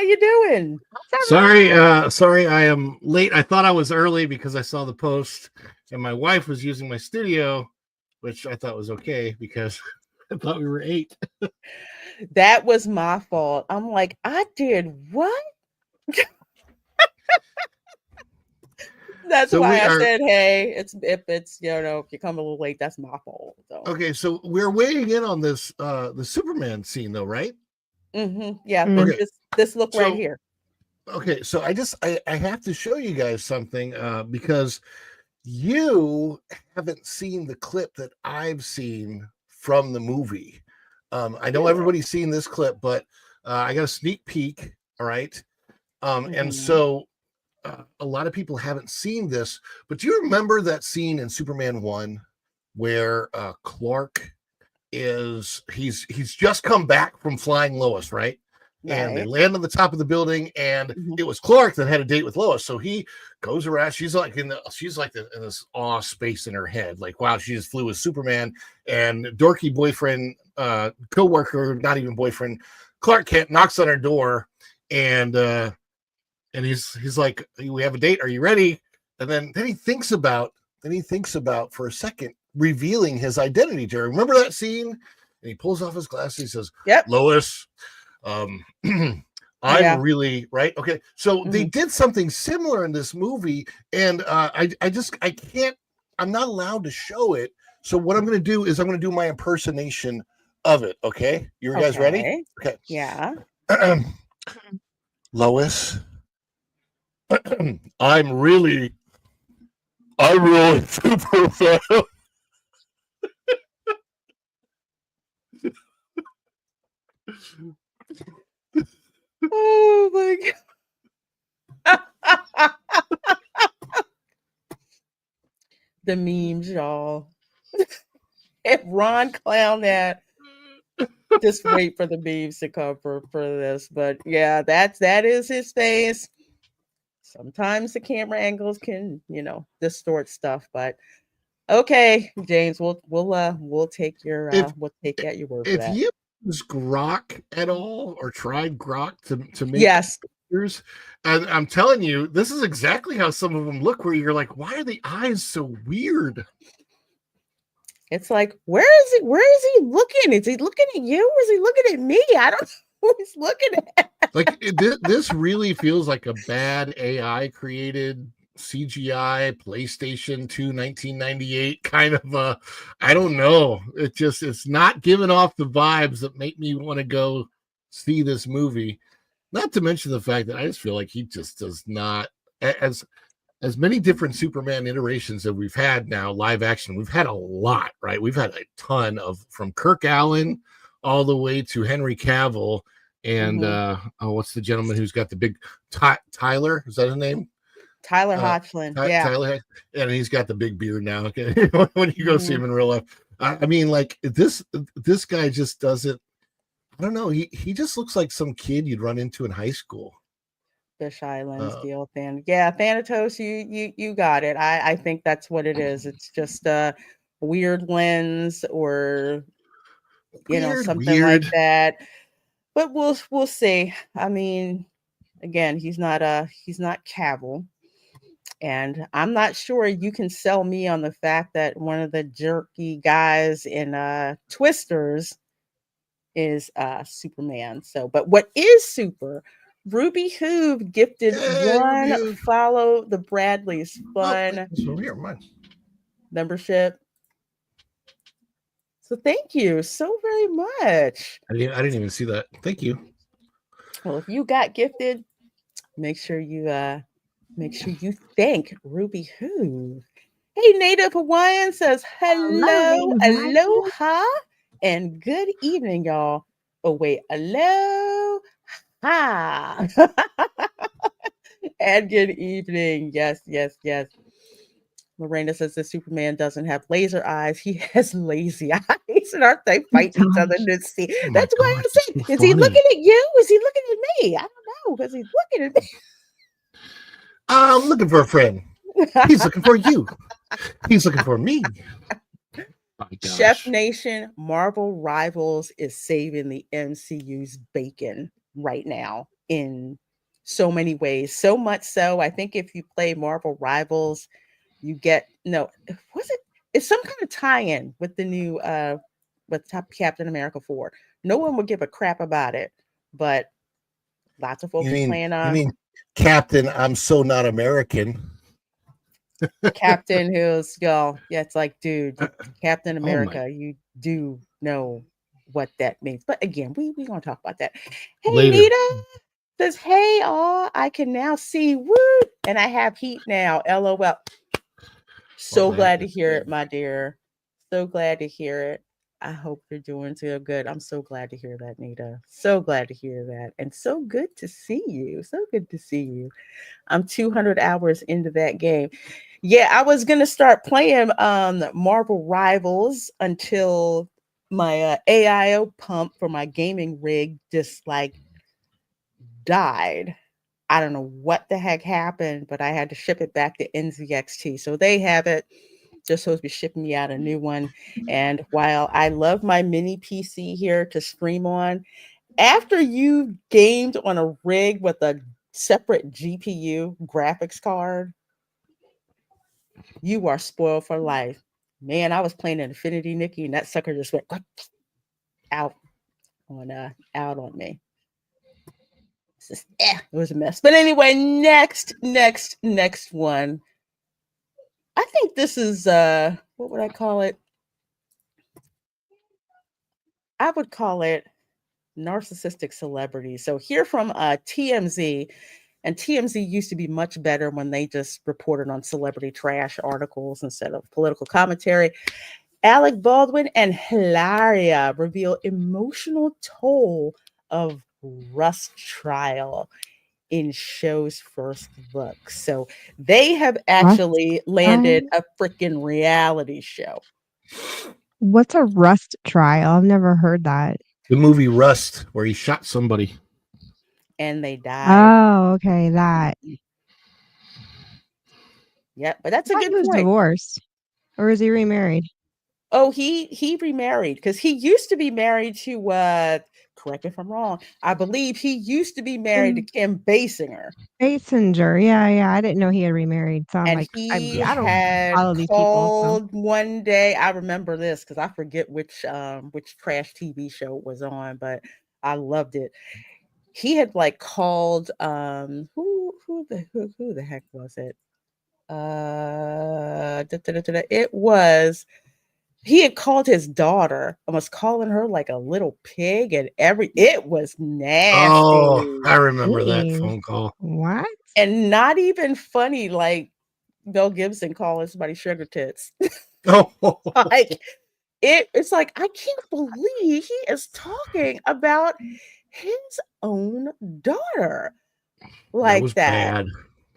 you doing? Sorry, I am late. I thought I was early because I saw the post, and my wife was using my studio, which I thought was okay because I thought we were 8. That was my fault. I'm like, I did what? That's So why we I are said, hey, if you come a little late, that's my fault. So okay. So we're weighing in on this the Superman scene, though, right? yeah, Okay. this look right So here. okay. So I have to show you guys something because you haven't seen the clip that I've seen from the movie. I know Really? everybody's seen this clip, but I got a sneak peek. All right. And Mhm. so a lot of people haven't seen this, but do you remember that scene in Superman 1 where Clark he's just come back from flying Lois, right? And they Right. land on the top of the building, and Mhm. it was Clark that had a date with Lois. So he goes around. She's like in this awe space in her head, like wow, she just flew with Superman. And dorky boyfriend, co-worker, not even boyfriend, Clark Kent knocks on her door, and he's like, "We have a date. Are you ready?" And then he thinks about for a second revealing his identity to her. Remember that scene? And he pulls off his glasses. He says, Yep. "Lois, I'm Yeah. really right." Okay, so they Mhm. did something similar in this movie, and I can't. I'm not allowed to show it. So what I'm going to do is I'm going to do my impersonation of it. Okay, you guys ready? Okay. Okay, Yeah. Lois, I'm really super fan. Oh my god. The memes, y'all. If Ron clown that, just wait for the memes to come for this. But yeah, that is his face. Sometimes the camera angles can, distort stuff, but okay, James, we'll take if we'll take at your word for if that. you use Grok at all or tried Grok to make Yes. pictures, and I'm telling you, this is exactly how some of them look. Where you're like, why are the eyes so weird? It's like, where is he looking? Is he looking at you or is he looking at me? I don't know who he's looking at. Like this really feels like a bad AI created CGI PlayStation 2 1998 kind of I don't know. It's not giving off the vibes that make me want to go see this movie. Not to mention the fact that I just feel like he just does not as many different Superman iterations that we've had now, live action. We've had a lot, right? We've had a ton of from Kirk Allen all the way to Henry Cavill and Mhm. what's the gentleman who's got the big Tyler? Is that his name? Tyler Hodgson. Yeah. Tyler, and he's got the big beard now. Okay, when you go see Mhm. him in real life, I mean, like this guy just doesn't. I don't know. He just looks like some kid you'd run into in high school. Fish Islands, Uh, deal than yeah, Thanatos, you got it. I think that's what it is. It's just a weird lens or something like weird. that. But we'll see. I mean, again, he's not Cavill. And I'm not sure you can sell me on the fact that one of the jerky guys in Twisters is Superman. So, but what is super? Ruby Hoove gifted Hey, one review. follow the Bradleys Oh, fun so here, mine. membership. So thank you so very much. I didn't even see that. Thank you. Well, if you got gifted, make sure you thank Ruby Hoove. Hey, Native Hawaiian says hello, Hello, hi. aloha, and good evening, y'all. Oh wait, aloha. And good evening. Yes, yes, yes. Lorena says that Superman doesn't have laser eyes. He has lazy eyes. And aren't they Oh fighting each other gosh. in the sea? Oh my That's why I gosh, it's said, so is he funny. looking at you? Is he looking at me? I don't know, because he's looking at I'm looking for a friend. me. He's looking for you. He's looking for me. My Chef gosh. Nation Marvel Rivals is saving the MCU's bacon right now. in so many ways. So much so, I think if you play Marvel Rivals, you get no. Was it? It's some kind of tie-in with the new with Captain America 4. No one would give a crap about it, but lots of folks You are mean playing you mean Captain? I'm so not American. Captain who's y'all. Yeah, it's like, dude, Captain Oh my! America, you do know what that means. But again, we gonna talk about that. Hey Later. Nita says, hey, all I can now see. Woo! And I have heat now. LOL. So Well, that glad to is hear good. it, my dear. So glad to hear it. I hope you're doing so good. I'm so glad to hear that, Nita. So glad to hear that. And so good to see you. So good to see you. I'm 200 hours into that game. Yeah, I was going to start playing Marvel Rivals until my AIO pump for my gaming rig just like died. I don't know what the heck happened, but I had to ship it back to NZXT. So they have it. They're supposed to be shipping me out a new one. And while I love my mini PC here to stream on, after you gamed on a rig with a separate GPU graphics card, you are spoiled for life. Man, I was playing Infinity Nikki, and that sucker just went out on me. Just, it was a mess. But anyway, next one. I think this is what would I call it? I would call it narcissistic celebrity. So here from TMZ, and TMZ used to be much better when they just reported on celebrity trash articles instead of political commentary. Alec Baldwin and Hilaria reveal emotional toll of Rust trial in show's first look. So they have actually landed a freaking reality show. What's a Rust trial? I've never heard that. The movie Rust, where he shot somebody. And they died. Oh, okay, that. Yeah, but that's I a thought good he was point. divorced. Or is he remarried? Oh, he remarried because he used to be married to correct me if I'm wrong. I believe he used to be married to Kim Basinger. Basinger. Yeah. I didn't know he had remarried. So I'm And like, he I don't had follow these people. So. called one day. I remember this because I forget which trash TV show it was on, but I loved it. He had like called who the heck was it? It was he had called his daughter and was calling her like a little pig and it was nasty. Oh, I remember that phone call. What? And not even funny like Mel Gibson calling somebody sugar tits. Oh, Like it's like I can't believe he is talking about his own daughter like that. Bad.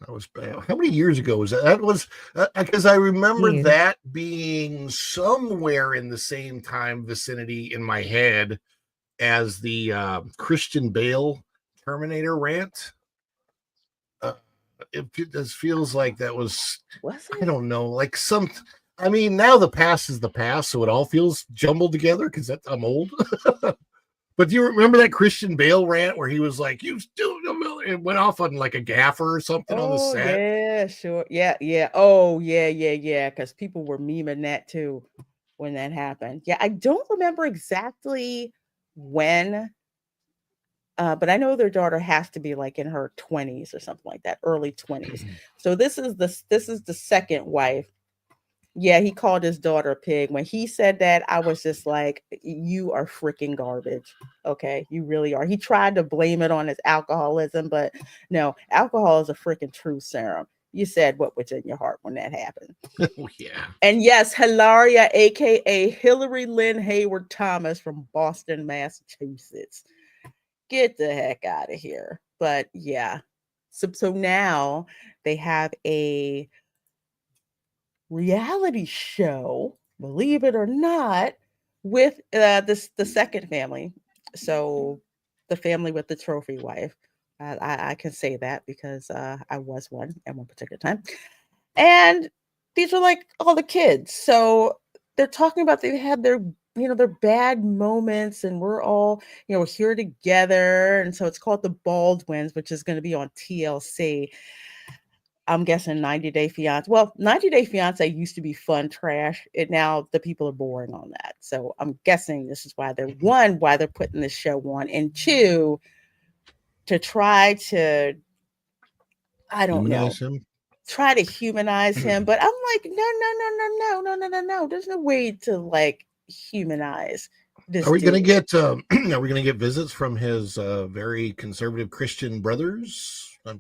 That was bad. How many years ago was that? That was because I remember that being somewhere in the same time vicinity in my head as the Christian Bale Terminator rant. It just feels like that was I don't know, like some. I mean, now the past is the past, so it all feels jumbled together because I'm old. But do you remember that Christian Bale rant where he was like, "You still," it went off on like a gaffer or something on the set? Yeah, sure. Yeah. Oh, yeah. Because people were memeing that too when that happened. Yeah, I don't remember exactly when, but I know their daughter has to be like in her 20s or something like that, early 20s. So this is the second wife. Yeah, he called his daughter a pig. When he said that, I was just like, you are freaking garbage. Okay, you really are. He tried to blame it on his alcoholism, but no, alcohol is a freaking truth serum. You said what was in your heart when that happened. Oh, yeah. And yes, Hilaria, aka Hillary Lynn Hayward Thomas from Boston, Massachusetts. Get the heck out of here. But yeah. So now they have a reality show, believe it or not, with the second family. So the family with the trophy wife. I can say that because I was one at one particular time. And these are like all the kids. So they're talking about they had their they're bad moments, and we're all, here together. And so it's called The Baldwins, which is going to be on TLC. I'm guessing 90 Day Fiance. Well, 90 Day Fiance used to be fun trash. Now the people are boring on that. So I'm guessing this is why they're putting this show on, and two, to try to, I don't know, Humanize him. try to humanize him. But I'm like, no. There's no way to like humanize this. Are we going to dude. get? Are we going to get visits from his very conservative Christian brothers? I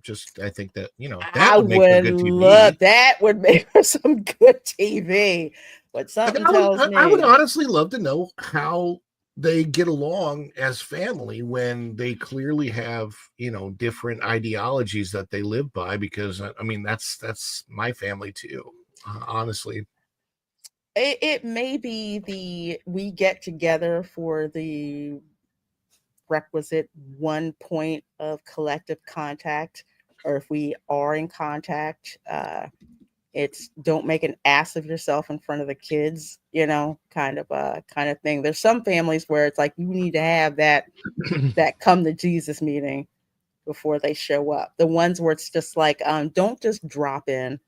think that that would make for good TV. That would make for some good TV. But something tells me I would honestly love to know how they get along as family when they clearly have different ideologies that they live by. Because I mean that's my family too. Honestly, it may be we get together for the requisite one point of collective contact, or if we are in contact, it's don't make an ass of yourself in front of the kids, kind of thing. There's some families where it's like you need to have that come to Jesus meeting before they show up. The ones where it's just like, don't just drop in.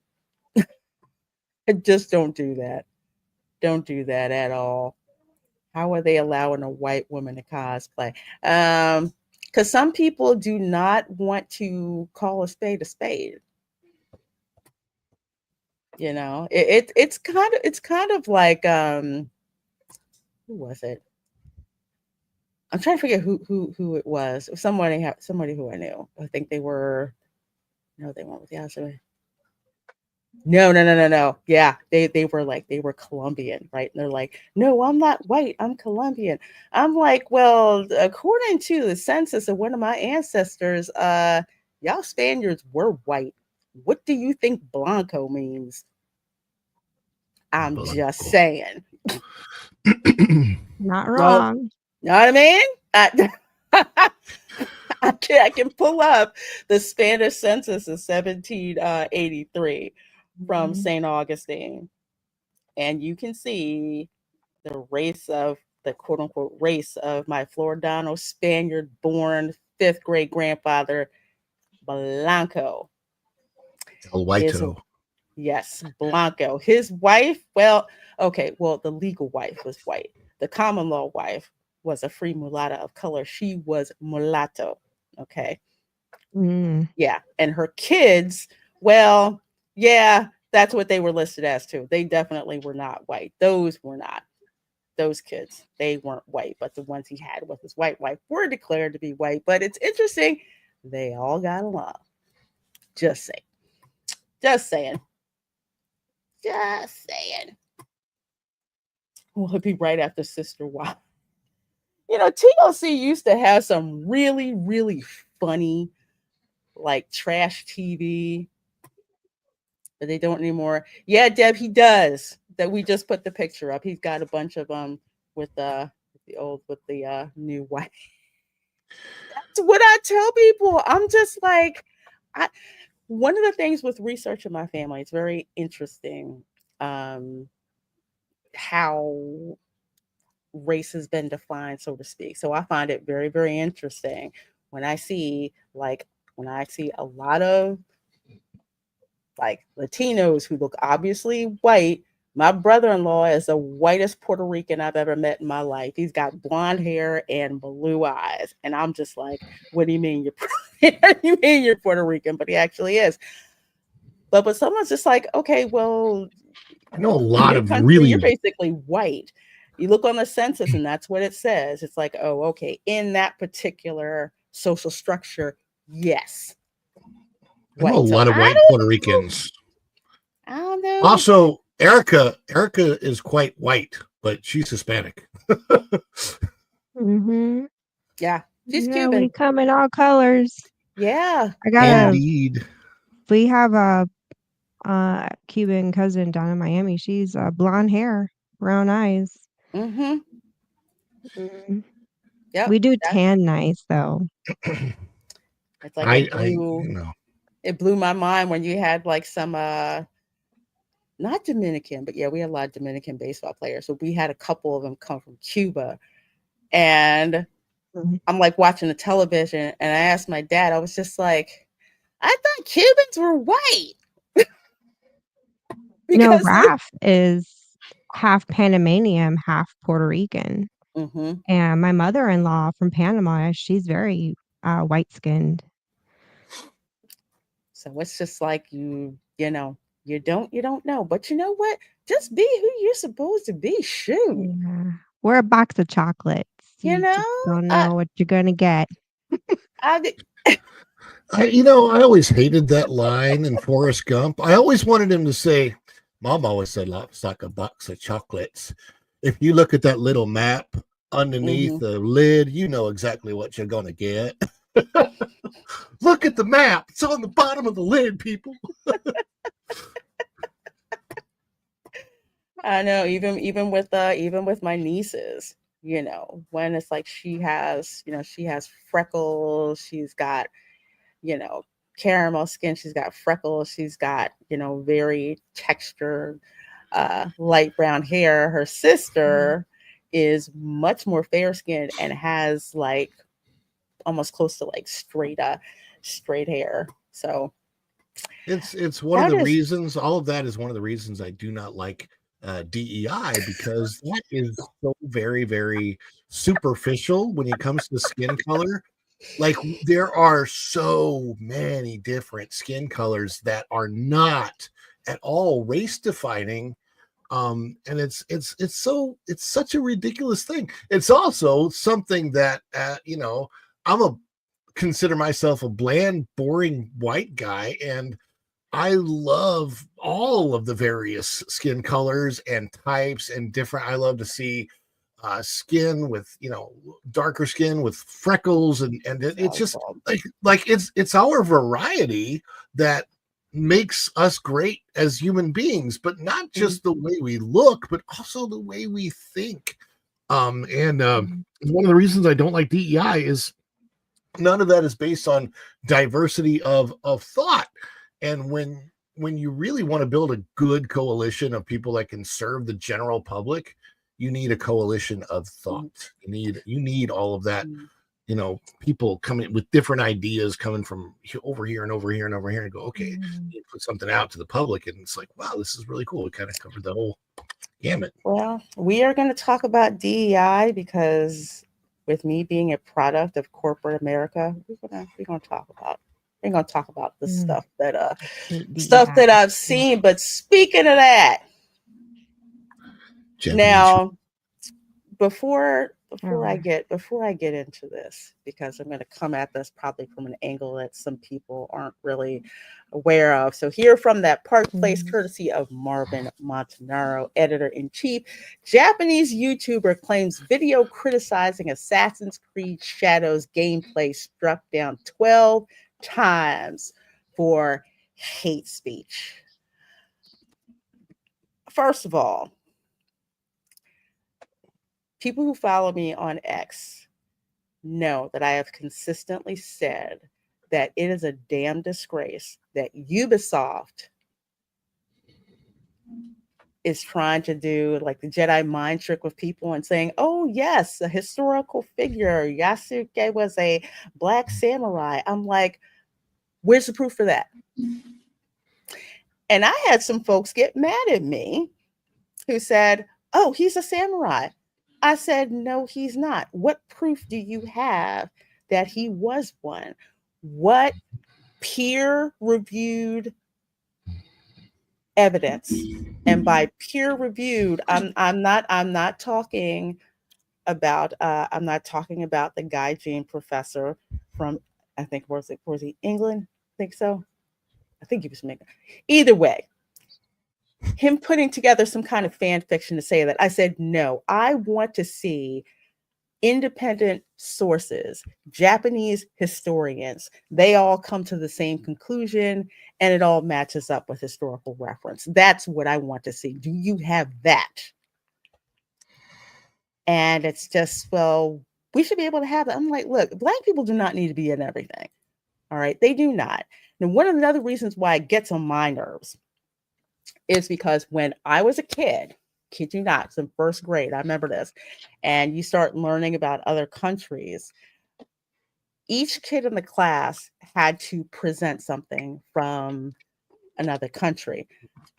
Just don't do that. Don't do that at all. How are they allowing a white woman to cosplay? Because some people do not want to call a spade a spade. It's kind of like who was it? I'm trying to forget who it was. Somebody who I knew. I think they were. No, they went with the other. No. Yeah, they were Colombian, right? And they're like, no, I'm not white. I'm Colombian. I'm like, well, according to the census of one of my ancestors, y'all Spaniards were white. What do you think Blanco means? I'm just saying. Not wrong. You know what I mean? I can pull up the Spanish census of 1783 from St. Augustine, and you can see the race of the quote unquote race of my Floridano Spaniard born 5th great grandfather, Blanco. El Whito. Yes, Blanco. His wife, the legal wife was white. The common law wife was a free mulatta of color. She was mulatto. Okay. Yeah. And her kids, that's what they were listed as too. They definitely were not white. Those were not. Those kids, they weren't white, but the ones he had with his white wife were declared to be white. But it's interesting. They all got along. Just saying. Just saying. Will it be right after Sister Wives? TLC used to have some really, really funny, like trash TV, but they don't anymore. Yeah, Deb, he does. That we just put the picture up. He's got a bunch of with the new wife. That's what I tell people. I'm just like, one of the things with research in my family, it's very interesting how race has been defined, so to speak. So I find it very, very interesting when I see a lot of like Latinos who look obviously white. My brother-in-law is the whitest Puerto Rican I've ever met in my life. He's got blonde hair and blue eyes. And I'm just like, what do you mean you're Puerto Rican? But he actually is. But someone's just like, okay, well, I know a lot of you're basically white. You look on the census and that's what it says. It's like, oh, okay. In that particular social structure, yes. I know a lot of white Puerto Ricans. I don't know. Also, Erica is quite white, but she's Hispanic. Yeah, she's Cuban. We come in all colors. Yeah, indeed. We have a Cuban cousin down in Miami. She's blonde hair, brown eyes. Yeah, we do tan nice though. It's like it blew my mind when you had like some not Dominican, but yeah, we had a lot of Dominican baseball players. So we had a couple of them come from Cuba. And Mhm. I'm like watching the television, and I asked my dad, I was just like, I thought Cubans were white. No, Because they, Raph is half Panamanian, half Puerto Rican. Mhm. And my mother-in-law from Panama, she's very white-skinned. So it's just like you know, you don't know. But you know what? Just be who you're supposed to be. Shoot. Yeah. We're a box of chocolates. You You just know? don't know what you're gonna get. I I always hated that line in Forrest Gump. I always wanted him to say, Mom always said life's like a box of chocolates. If you look at that little map underneath Mhm. the lid, you know exactly what you're going to get. Look at the map. It's on the bottom of the lid, people. I know, even with my nieces, you know, when it's like she has freckles, she's got, you know, caramel skin, she's got freckles, she's got, you know, very textured light brown hair. Her Mhm. sister is much more fair skinned and has like almost close to like straight hair. So It's one of that the is reasons. All of that is one of the reasons I do not like DEI, because that is so very, very superficial when it comes to skin color. Like, there are so many different skin colors that are not at all race defining. And it's such a ridiculous thing. It's also something that I'm a consider myself a bland, boring white guy, and I love all of the various skin colors and types and different. I love to see skin with, darker skin with freckles, and it's just so like it's our variety that makes us great as human beings, but not mm, just the way we look, but also the way we think. And Mhm. One of the reasons I don't like DEI is none of that is based on diversity of thought. And when you really want to build a good coalition of people that can serve the general public, you need a coalition of thought. mm, You need all of that, mm. people coming with different ideas, coming from over here and over here and over here, and go, okay, Mhm. you put something out to the public, and it's like, wow, this is really cool. We kind of covered the whole gamut. Well, we are going to talk about DEI because with me being a product of corporate America, we're gonna talk about the Mm. Hate stuff DEI. that I've seen. But speaking of that, Japanese. now Oh. before I get into this, because I'm going to come at this probably from an angle that some people aren't really aware of. So here from that Park Place, Mhm. courtesy of Marvin Montanaro, editor-in-chief. Japanese YouTuber claims video criticizing Assassin's Creed Shadows gameplay struck down 12 times for hate speech. First of all, people who follow me on X know that I have consistently said that it is a damn disgrace that Ubisoft is trying to do like the Jedi mind trick with people and saying, oh, yes, a historical figure. Yasuke was a black samurai. I'm like, where's the proof for that? And I had some folks get mad at me who said, oh, he's a samurai. I said, no, he's not. What proof do you have that he was one? What peer reviewed evidence? And by peer reviewed, I'm not talking about the Guy Jean professor from, I think, was he England? I think so. I think he was from England. Either way, him putting together some kind of fan fiction to say that. I said, no, I want to see independent sources, Japanese historians, they all come to the same conclusion and it all matches up with historical reference. That's what I want to see. Do you have that? And it's just, well, we should be able to have that. I'm like, look, Black people do not need to be in everything. All right. They do not. And one of the other reasons why it gets on my nerves is because when I was a kid you not, it's in first grade, I remember this, and you start learning about other countries, each kid in the class had to present something from another country.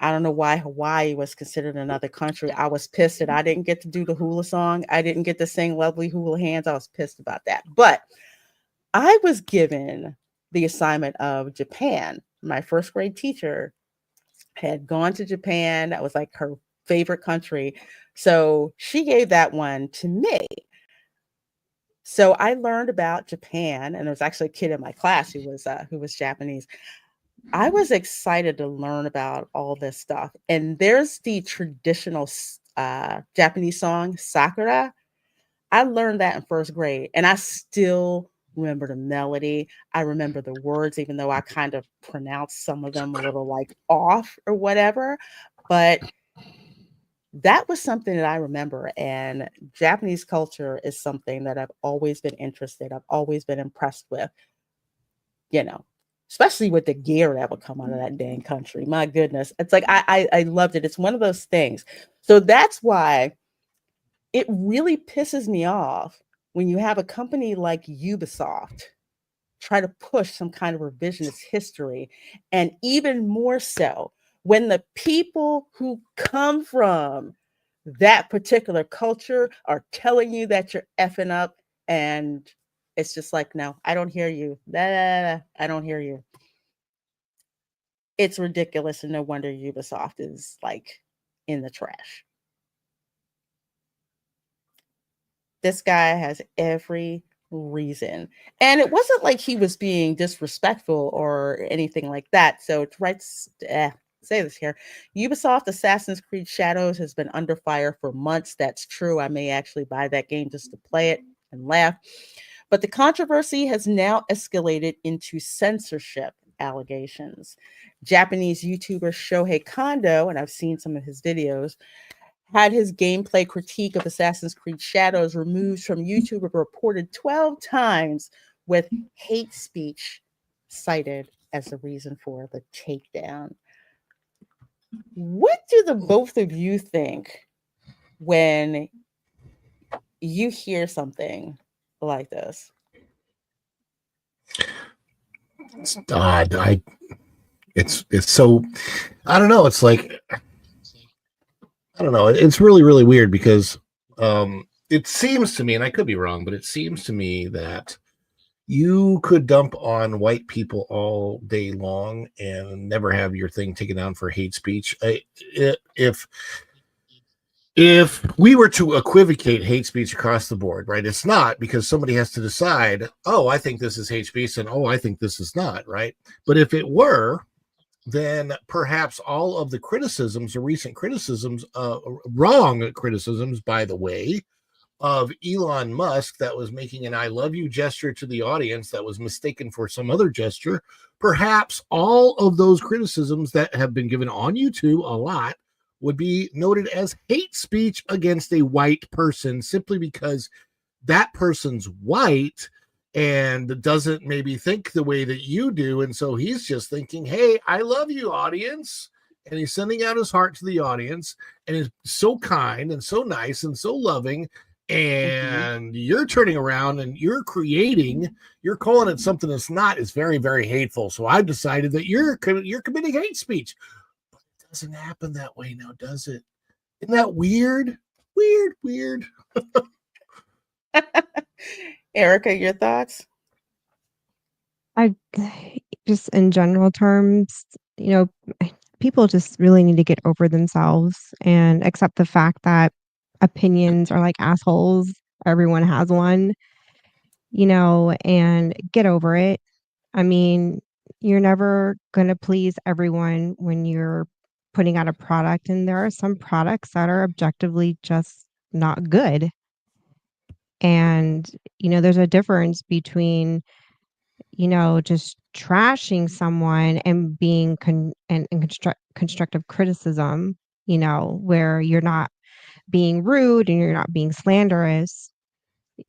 I don't know why Hawaii was considered another country. I was pissed that I didn't get to do the hula song. I didn't get to sing Lovely Hula Hands. I was pissed about that. But I was given the assignment of Japan. My first grade teacher had gone to Japan. That was like her favorite country. So she gave that one to me. So I learned about Japan, and there was actually a kid in my class who was Japanese. I was excited to learn about all this stuff. And there's the traditional Japanese song, Sakura. I learned that in first grade, and I still remember the melody. I remember the words, even though I kind of pronounced some of them a little like off or whatever. But that was something that I remember. And Japanese culture is something that I've always been interested. I've always been impressed with, you know, especially with the gear that would come out of that dang country. My goodness. It's like I loved it. It's one of those things. So that's why it really pisses me off when you have a company like Ubisoft try to push some kind of revisionist history, and even more so when the people who come from that particular culture are telling you that you're effing up, and it's just like, no, I don't hear you. I don't hear you. It's ridiculous, and no wonder Ubisoft is like in the trash. This guy has every reason. And it wasn't like he was being disrespectful or anything like that. So to say this here, Ubisoft Assassin's Creed Shadows has been under fire for months. That's true. I may actually buy that game just to play it and laugh. But the controversy has now escalated into censorship allegations. Japanese YouTuber Shohei Kondo, and I've seen some of his videos, had his gameplay critique of Assassin's Creed Shadows removed from YouTube, reported 12 times, with hate speech cited as the reason for the takedown. What do the both of you think when you hear something like this? It's odd. It's so, I don't know. It's like, I don't know. It's really, really weird because it seems to me, and I could be wrong, but it seems to me that you could dump on white people all day long and never have your thing taken down for hate speech. If we were to equivocate hate speech across the board, right? It's not, because somebody has to decide, oh, I think this is hate speech, and oh, I think this is not, right? But if it were, then perhaps all of the criticisms, the recent criticisms, wrong criticisms, by the way, of Elon Musk, that was making an I love you gesture to the audience that was mistaken for some other gesture, perhaps all of those criticisms that have been given on YouTube a lot would be noted as hate speech against a white person, simply because that person's white and doesn't maybe think the way that you do. And so he's just thinking, hey, I love you, audience. And he's sending out his heart to the audience and is so kind and so nice and so loving. And you're turning around and you're calling it something that's not, is very, very hateful. So I've decided that you're committing hate speech. But it doesn't happen that way now, does it? Isn't that weird? Weird. Erica, your thoughts? I just, in general terms, people just really need to get over themselves and accept the fact that opinions are like assholes. Everyone has one, and get over it. I mean, you're never going to please everyone when you're putting out a product, and there are some products that are objectively just not good. And, there's a difference between, just trashing someone and being constructive criticism, where you're not being rude and you're not being slanderous,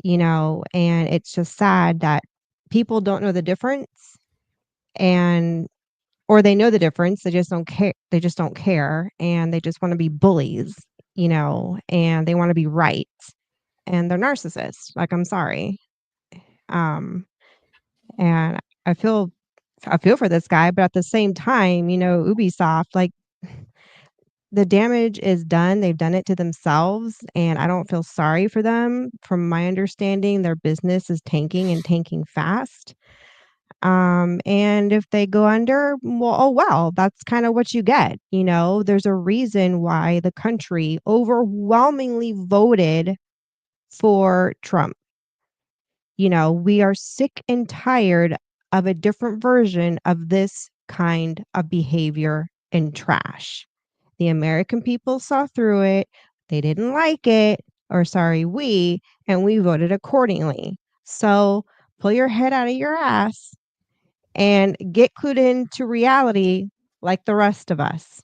and it's just sad that people don't know the difference. And or they know the difference. They just don't care. They just don't care, and they just want to be bullies, and they want to be right, and they're narcissists. Like, I'm sorry. Um, and I feel for this guy, but at the same time, Ubisoft, like, the damage is done. They've done it to themselves, and I don't feel sorry for them. From my understanding, their business is tanking and tanking fast. And if they go under, well, oh well, that's kind of what you get. There's a reason why the country overwhelmingly voted for Trump. We are sick and tired of a different version of this kind of behavior and trash. The American people saw through it. They didn't like it, or sorry, and we voted accordingly. So pull your head out of your ass and get clued into reality like the rest of us.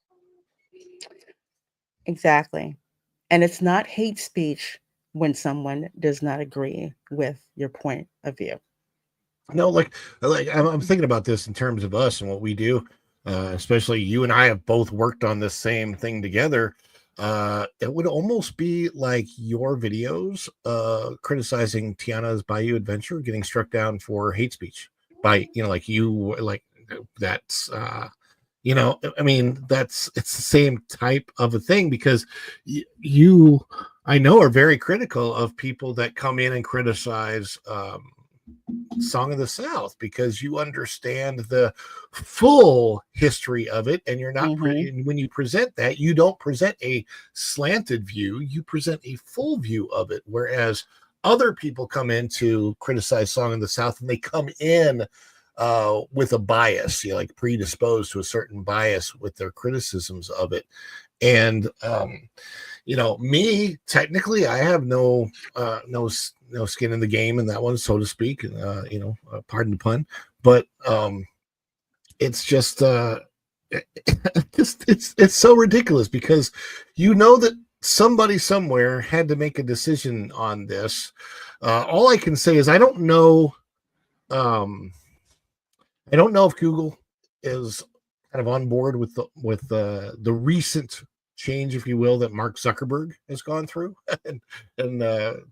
Exactly. And it's not hate speech when someone does not agree with your point of view. No, like I'm thinking about this in terms of us and what we do. Especially you and I have both worked on this same thing together. It would almost be like your videos criticizing Tiana's Bayou Adventure getting struck down for hate speech by that's I mean it's the same type of a thing, because you I know are very critical of people that come in and criticize Song of the South, because you understand the full history of it, and you're not when you present that, you don't present a slanted view, you present a full view of it, whereas other people come in to criticize Song of the South and they come in with a bias, like predisposed to a certain bias with their criticisms of it. And me, technically, I have no skin in the game in that one, so to speak. Pardon the pun, but it's just it's so ridiculous, because that somebody somewhere had to make a decision on this. All I can say is I don't know if Google is kind of on board with the recent change, if you will, that Mark Zuckerberg has gone through, and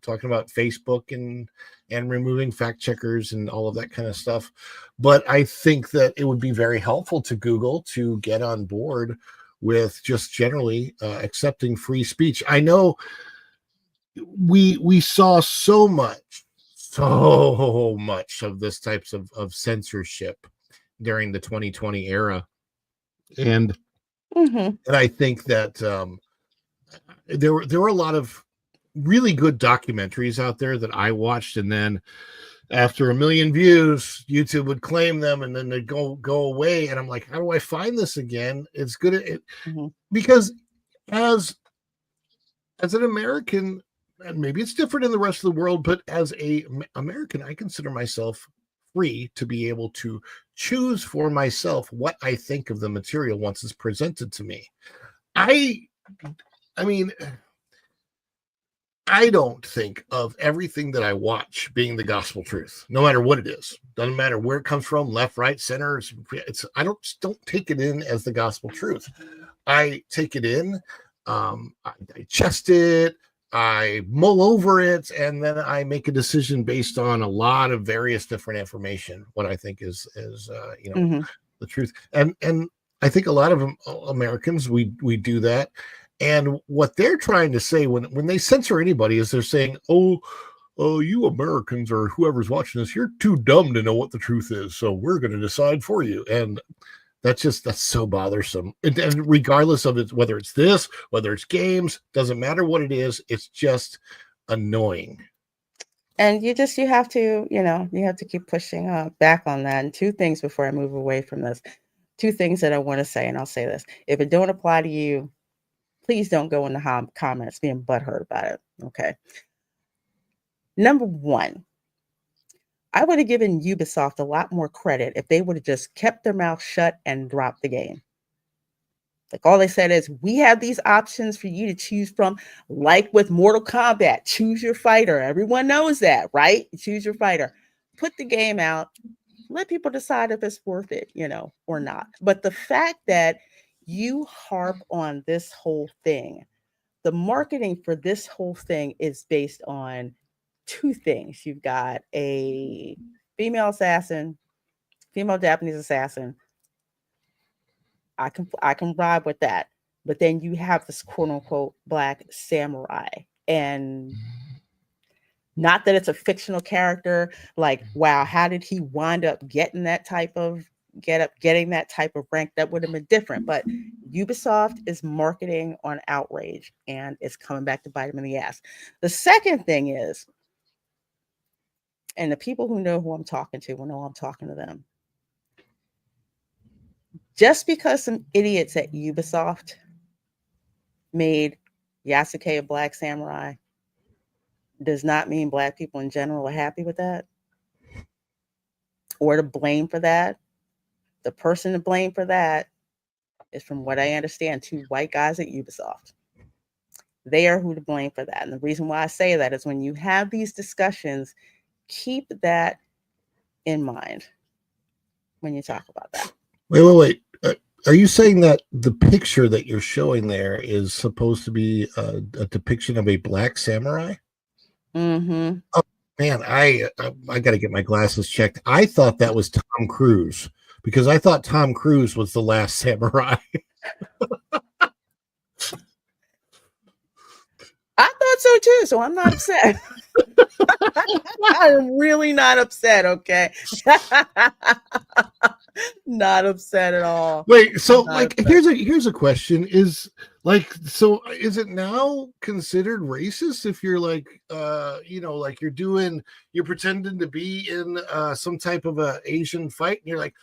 talking about Facebook and removing fact checkers and all of that kind of stuff. But I think that it would be very helpful to Google to get on board with just generally accepting free speech. I know we saw so much of this types of censorship during the 2020 era, and I think that there were a lot of really good documentaries out there that I watched, and then after 1 million views, YouTube would claim them, and then they'd go away. And I'm like, how do I find this again? It's good at it, because as an American, and maybe it's different in the rest of the world, but as a American, I consider myself free to be able to choose for myself what I think of the material once it's presented to me. I mean, I don't think of everything that I watch being the gospel truth, no matter what it is. Doesn't matter where it comes from, left, right, center. I don't take it in as the gospel truth. I take it in, I digest it, I mull over it, and then I make a decision based on a lot of various different information, what I think is the truth. And I think a lot of Americans, we do that. And what they're trying to say when they censor anybody is they're saying, oh, you Americans, or whoever's watching this, you're too dumb to know what the truth is, so we're going to decide for you. And that's so bothersome. And regardless of it, whether it's this, whether it's games, doesn't matter what it is, it's just annoying. And you have to keep pushing back on that. And two things before I move away from this. Two things that I want to say, and I'll say this. If it don't apply to you, please don't go in the comments being butthurt about it. Okay. Number one, I would have given Ubisoft a lot more credit if they would have just kept their mouth shut and dropped the game. Like, all they said is, we have these options for you to choose from, like with Mortal Kombat, choose your fighter. Everyone knows that, right? Choose your fighter. Put the game out let people decide if it's worth it, or not. But the fact that you harp on this whole thing, the marketing for this whole thing is based on two things. You've got a female assassin, female Japanese assassin. I can ride with that. But then you have this quote unquote black samurai. And not that it's a fictional character, like, wow, how did he wind up getting that type of rank? That would have been different. But Ubisoft is marketing on outrage, and it's coming back to bite him in the ass. The second thing is, and the people who know who I'm talking to will know I'm talking to them. Just because some idiots at Ubisoft made Yasuke a black samurai does not mean black people in general are happy with that, or to blame for that. The person to blame for that is, from what I understand, two white guys at Ubisoft. They are who to blame for that. And the reason why I say that is, when you have these discussions, keep that in mind when you talk about that. Wait. Are you saying that the picture that you're showing there is supposed to be a depiction of a black samurai? Mm-hmm. Oh man, I got to get my glasses checked. I thought that was Tom Cruise, because I thought Tom Cruise was the last samurai. I thought so too, so I'm not upset. I'm really not upset, okay? Not upset at all. Wait, so Not upset. here's a question. Is it now considered racist if you're like like you're pretending to be in some type of a Asian fight, and you're like,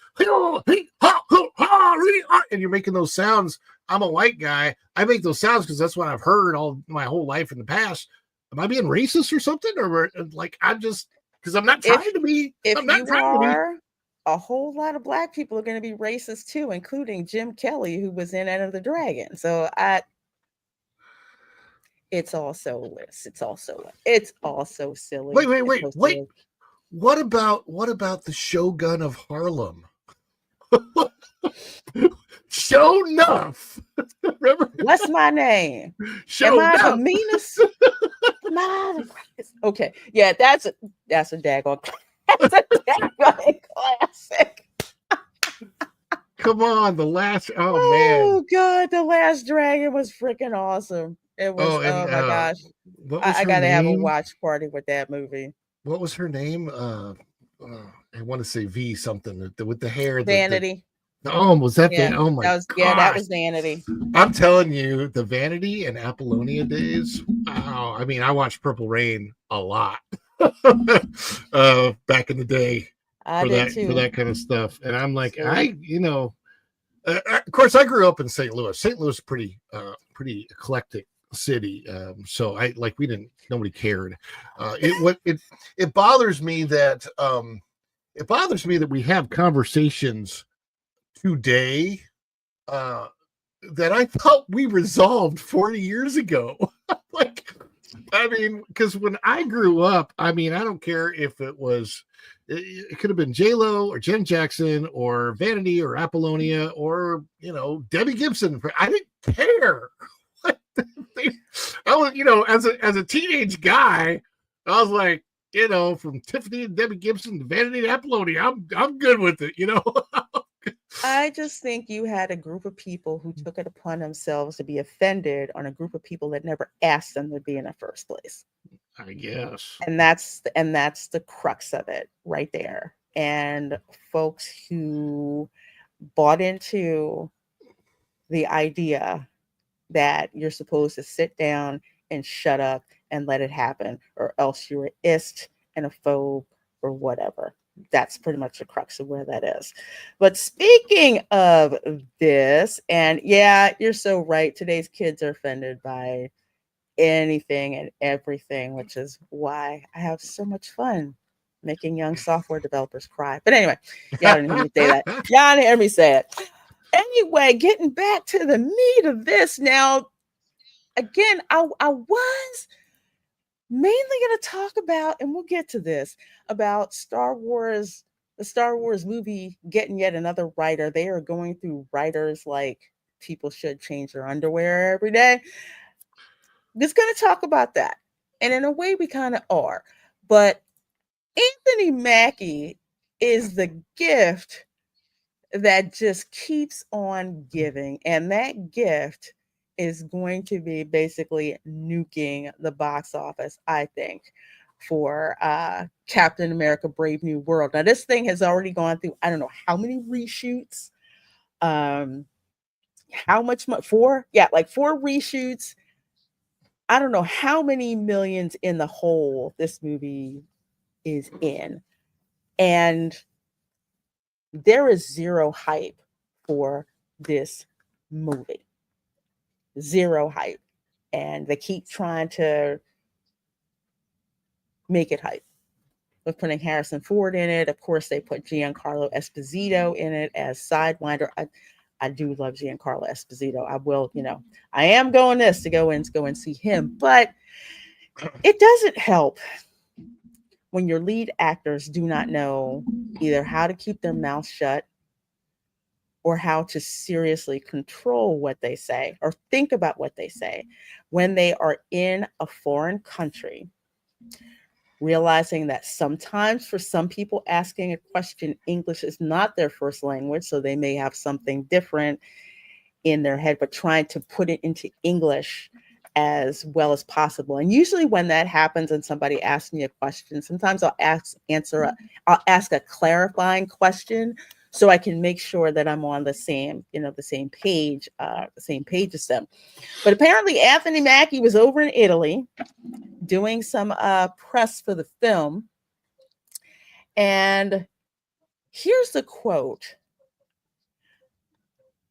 and you're making those sounds? I'm a white guy. I make those sounds because that's what I've heard all my whole life in the past. Am I being racist or something? Or like, I'm just, because I'm not trying to be. If I'm not you trying are, a whole lot of black people are going to be racist too, including Jim Kelly, who was in Enter the Dragon. So it's also silly. Wait. What about the Shogun of Harlem? Show enough. Remember? What's my name? Show Am I enough. the meanest? Okay, yeah, that's a daggone classic. Come on, the last. Oh man. God, The Last Dragon was freaking awesome. It was. Oh my gosh, I gotta have a watch party with that movie. What was her name? I want to say V something with the hair. Vanity. Was that? Yeah. Oh my god. Yeah, that was Vanity. I'm telling you, the Vanity and Apollonia days. Oh, I mean, I watched Purple Rain a lot back in the day for that kind of stuff. And I'm like, of course, I grew up in St. Louis. St. Louis is pretty eclectic city. So nobody cared. It bothers me that we have conversations today that I thought we resolved 40 years ago. Because when I grew up, I don't care if it could have been J-Lo or Jen Jackson or Vanity or Apollonia or Debbie Gibson. I didn't care. I was, as a teenage guy, I was like, from Tiffany and Debbie Gibson to Vanity and Apollonia, I'm good with it, I just think you had a group of people who took it upon themselves to be offended on a group of people that never asked them to be in the first place. I guess. And that's the crux of it right there. And folks who bought into the idea that you're supposed to sit down and shut up and let it happen, or else you're an ist and a phobe or whatever. That's pretty much the crux of where that is. But speaking of this, and yeah, you're so right. Today's kids are offended by anything and everything, which is why I have so much fun making young software developers cry. But anyway, y'all didn't hear me say that. Y'all didn't hear me say it. Anyway, getting back to the meat of this now. Again, I was mainly going to talk about, and we'll get to this, about Star Wars the Star Wars movie getting yet another writer. They are going through writers like people should change their underwear every day. Just going to talk about that. And in a way, we kind of are. But Anthony Mackie is the gift that just keeps on giving. And that gift is going to be basically nuking the box office, I think, for Captain America Brave New World. Now, this thing has already gone through, I don't know how many reshoots. How much? Four? Yeah, like 4 reshoots. I don't know how many millions in the hole this movie is in. And there is zero hype for this movie. Zero hype. And they keep trying to make it hype. They're putting Harrison Ford in it. Of course, they put Giancarlo Esposito in it as Sidewinder. I do love Giancarlo Esposito. I will, I am going to go and see him, but it doesn't help when your lead actors do not know either how to keep their mouth shut or how to seriously control what they say or think about what they say when they are in a foreign country, realizing that sometimes for some people asking a question, English is not their first language, so they may have something different in their head, but trying to put it into English as well as possible. And usually when that happens and somebody asks me a question, sometimes I'll ask a clarifying question so I can make sure that I'm on the same page as them. But apparently Anthony Mackie was over in Italy doing some press for the film. And here's the quote.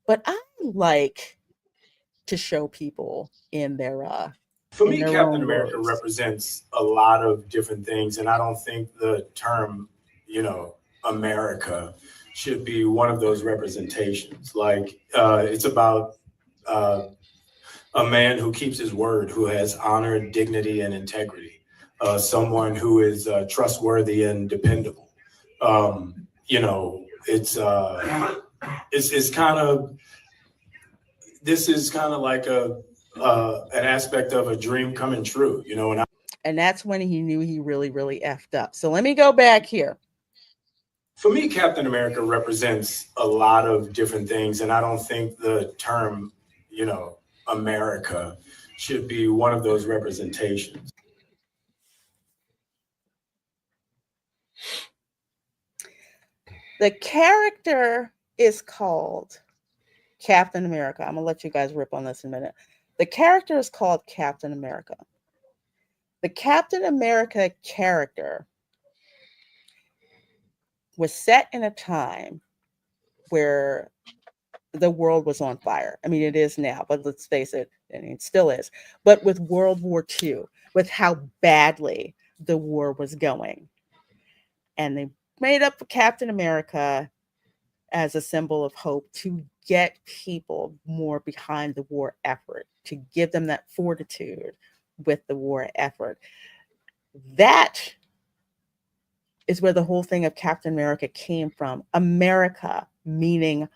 But I like to show people in their For in me, their Captain own America words. represents a lot of different things, and I don't think the term, America should be one of those representations. Like, it's about a man who keeps his word, who has honor, dignity, and integrity, someone who is trustworthy and dependable. It's kind of, this is kind of like an aspect of a dream coming true, And that's when he knew he really, really effed up. So let me go back here. For me, Captain America represents a lot of different things, and I don't think the term, America should be one of those representations. The character is called Captain America. I'm going to let you guys rip on this in a minute. The character is called Captain America. The Captain America character was set in a time where the world was on fire. I mean, it is now, but let's face it, and it still is. But with World War II, with how badly the war was going. And they made up for Captain America as a symbol of hope to get people more behind the war effort, to give them that fortitude with the war effort. That is where the whole thing of Captain America came from. America, meaning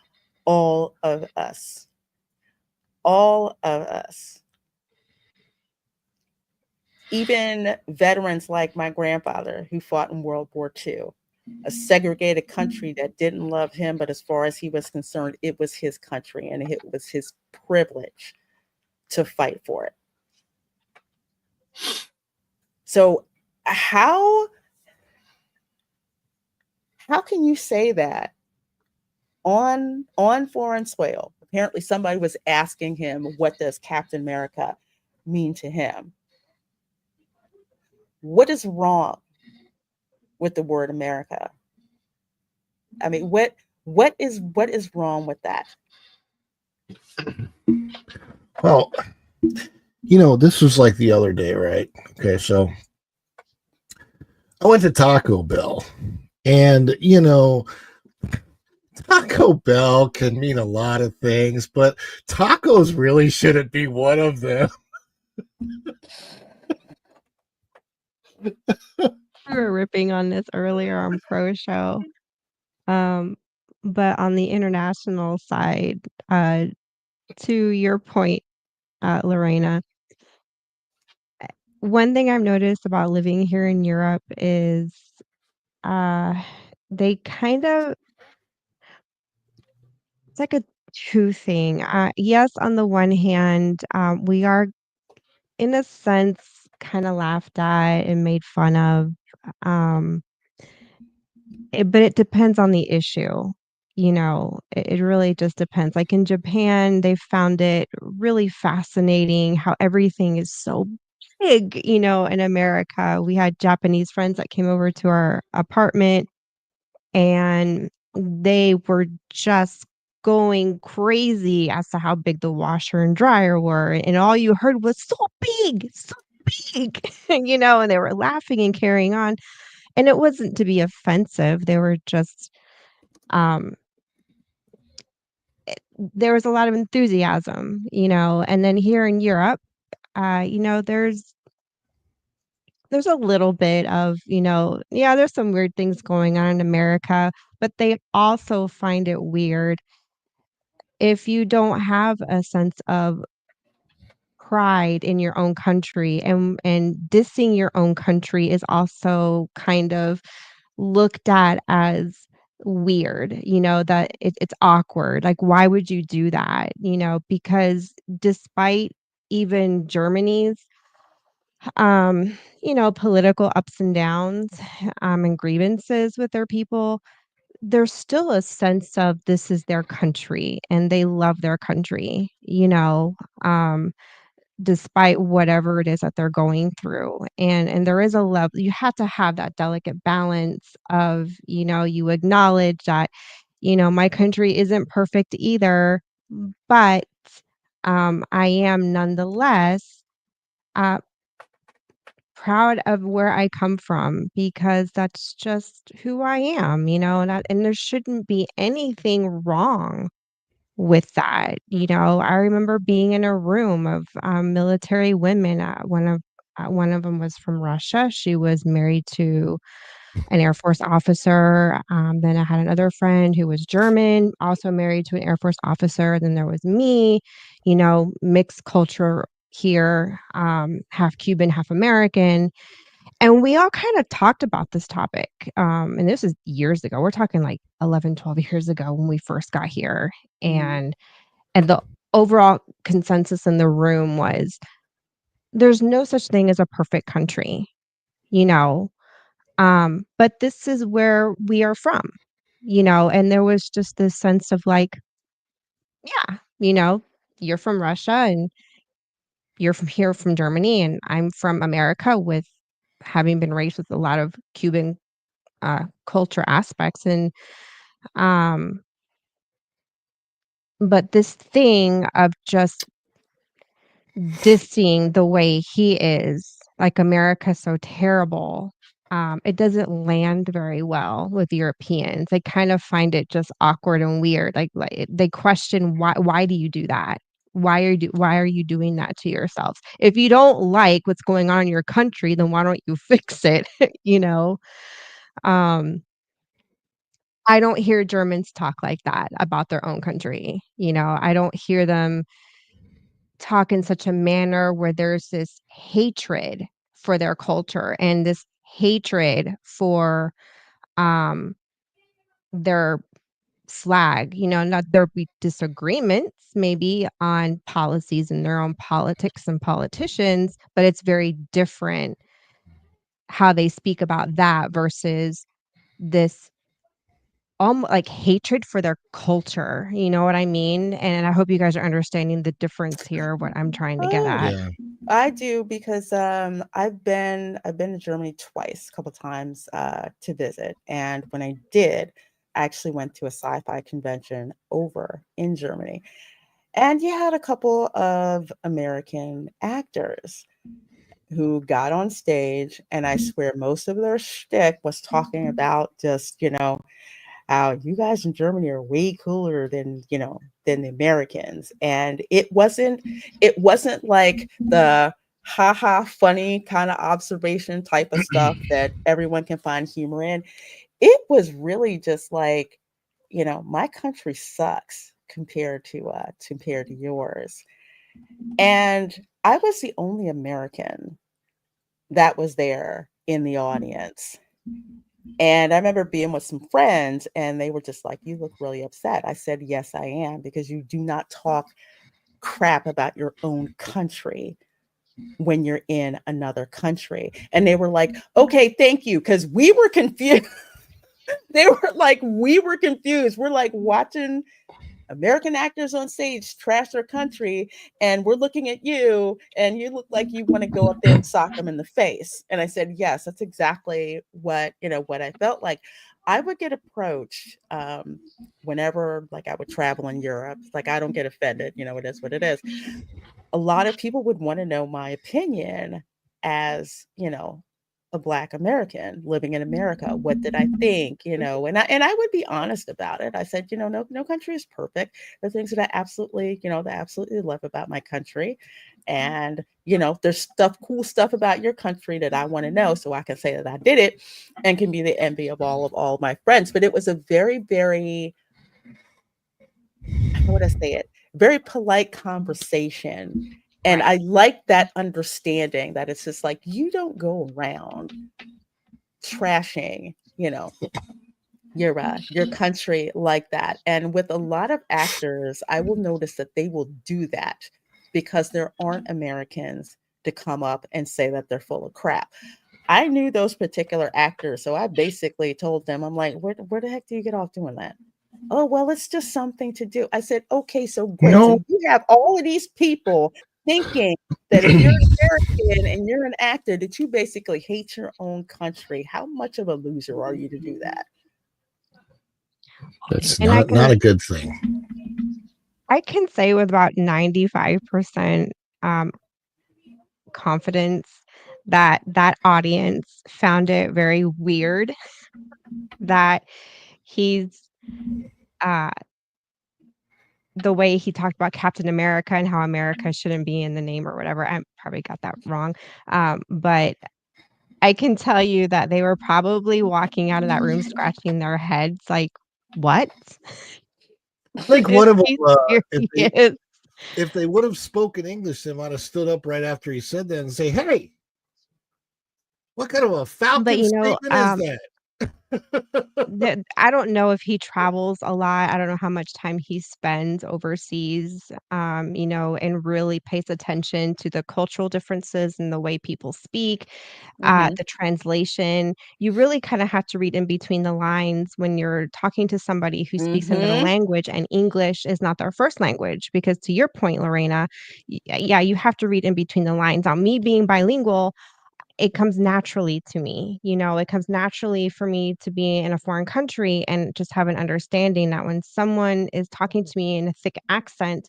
all of us. All of us. Even veterans like my grandfather who fought in World War II, a segregated country that didn't love him, but as far as he was concerned, it was his country and it was his privilege to fight for it. So how can you say that on foreign soil? Apparently somebody was asking him, what does Captain America mean to him? What is wrong with the word America? I mean, what is wrong with that? Well, this was like the other day, right? Okay, so I went to Taco Bell, and Taco Bell can mean a lot of things, but tacos really shouldn't be one of them. We were ripping on this earlier on Pro Show. Um, but on the international side, to your point, Lorena, one thing I've noticed about living here in Europe is uh, they kind of, it's like a two thing. Yes, on the one hand, we are, in a sense, kind of laughed at and made fun of. Um, but it depends on the issue. It really just depends. Like in Japan, they found it really fascinating how everything is so big. In America, we had Japanese friends that came over to our apartment and they were just going crazy as to how big the washer and dryer were. And all you heard was so big, so big, and they were laughing and carrying on. And it wasn't to be offensive. They were just, um, there was a lot of enthusiasm, and then here in Europe, there's a little bit of, yeah, there's some weird things going on in America, but they also find it weird if you don't have a sense of pride in your own country, and dissing your own country is also kind of looked at as weird, that it's awkward. Like, why would you do that? Because despite even Germany's, political ups and downs, and grievances with their people, there's still a sense of this is their country and they love their country, um, despite whatever it is that they're going through. And there is a level, you have to have that delicate balance of, you acknowledge that, my country isn't perfect either, but I am nonetheless uh, proud of where I come from because that's just who I am, and there shouldn't be anything wrong with that. I remember being in a room of military women. One of them was from Russia. She was married to an Air Force officer. Then I had another friend who was German, also married to an Air Force officer. Then there was me, mixed culture here, half Cuban, half American. And we all kind of talked about this topic. And this is years ago. We're talking like 11, 12 years ago when we first got here. Mhm. And the overall consensus in the room was there's no such thing as a perfect country, you know. But this is where we are from, and there was just this sense of like, yeah, you're from Russia and you're from here from Germany, and I'm from America with having been raised with a lot of Cuban culture aspects. And um, but this thing of just dissing the way he is, like America's so terrible. It doesn't land very well with Europeans. They kind of find it just awkward and weird. Like they question why do you do that? Why are you doing that to yourselves? If you don't like what's going on in your country, then why don't you fix it? you know? Um, I don't hear Germans talk like that about their own country. I don't hear them talk in such a manner where there's this hatred for their culture and this hatred for um their flag. Not there be disagreements maybe on policies and their own politics and politicians, but it's very different how they speak about that versus this like hatred for their culture. You know what I mean? And I hope you guys are understanding the difference here, what I'm trying to get Oh, at. Yeah. I do because I've been to Germany twice, a couple times to visit, and when I did, I actually went to a sci-fi convention over in Germany, and you had a couple of American actors who got on stage, and I swear most of their shtick was talking about just how you guys in Germany are way cooler than the Americans. And it wasn't like the haha funny kind of observation type of stuff that everyone can find humor in. It was really just like my country sucks compared to yours. And I was the only American that was there in the audience. And I remember being with some friends and they were just like, "You look really upset." I said, "Yes, I am, because you do not talk crap about your own country when you're in another country." And they were like, "Okay, thank you," because we were confused. They were like, we were confused. We're like watching American actors on stage trash their country, and we're looking at you, and you look like you want to go up there and sock them in the face. And I said, yes, that's exactly what I felt like. I would get approached whenever, like, I would travel in Europe. Like, I don't get offended, it is what it is. A lot of people would want to know my opinion as, a Black American living in America. What did I think? And I would be honest about it. I said, no country is perfect. The things that I absolutely love about my country. And, there's cool stuff about your country that I want to know so I can say that I did it and can be the envy of all my friends. But it was a very, very, how would I say it? Very polite conversation. And I like that understanding that it's just like, you don't go around trashing, your country like that. And with a lot of actors, I will notice that they will do that because there aren't Americans to come up and say that they're full of crap. I knew those particular actors, so I basically told them, I'm like, where the heck do you get off doing that? Oh, well, it's just something to do. I said, okay, so great. No. So you have all of these people thinking that if you're an American and you're an actor, that you basically hate your own country. How much of a loser are you to do that? That's And not a good thing. I can say with about 95% confidence that that audience found it very weird that he's the way he talked about Captain America and how America shouldn't be in the name or whatever. I probably got that wrong. But I can tell you that they were probably walking out of that room scratching their heads like, what? I think Is one of them, he if serious? they would have spoken English, they might have stood up right after he said that and say, "Hey, what kind of a Falcon But, statement is that?" I don't know if he travels a lot. I don't know how much time he spends overseas, and really pays attention to the cultural differences and the way people speak, Mhm. the translation. You really kinda have to read in between the lines when you're talking to somebody who speaks another Mhm. language and English is not their first language, because to your point, Lorena, yeah, you have to read in between the lines. Now, me being bilingual, it comes naturally to me, it comes naturally for me to be in a foreign country and just have an understanding that when someone is talking to me in a thick accent,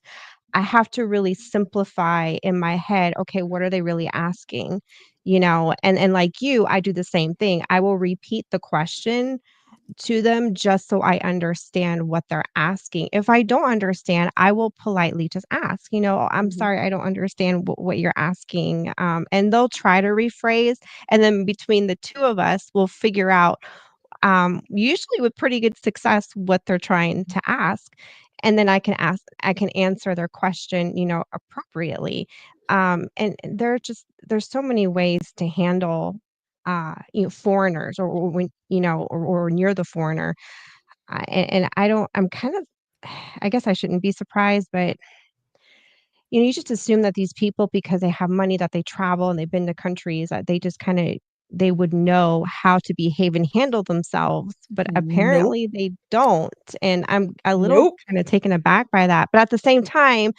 I have to really simplify in my head, okay, what are they really asking? And like you, I do the same thing. I will repeat the question to them just so I understand what they're asking. If I don't understand, I will politely just ask, I'm Mhm. sorry, I don't understand what you're asking. And they'll try to rephrase. And then between the two of us, we'll figure out, usually with pretty good success, what they're trying to ask. And then I can answer their question, appropriately. And there's so many ways to handle foreigners or when, or when you're the foreigner. And I'm kind of, I guess I shouldn't be surprised, but you just assume that these people, because they have money, that they travel and they've been to countries that they just kind of, they would know how to behave and handle themselves, but Nope. apparently they don't. And I'm a little Nope. kind of taken aback by that. But at the same time,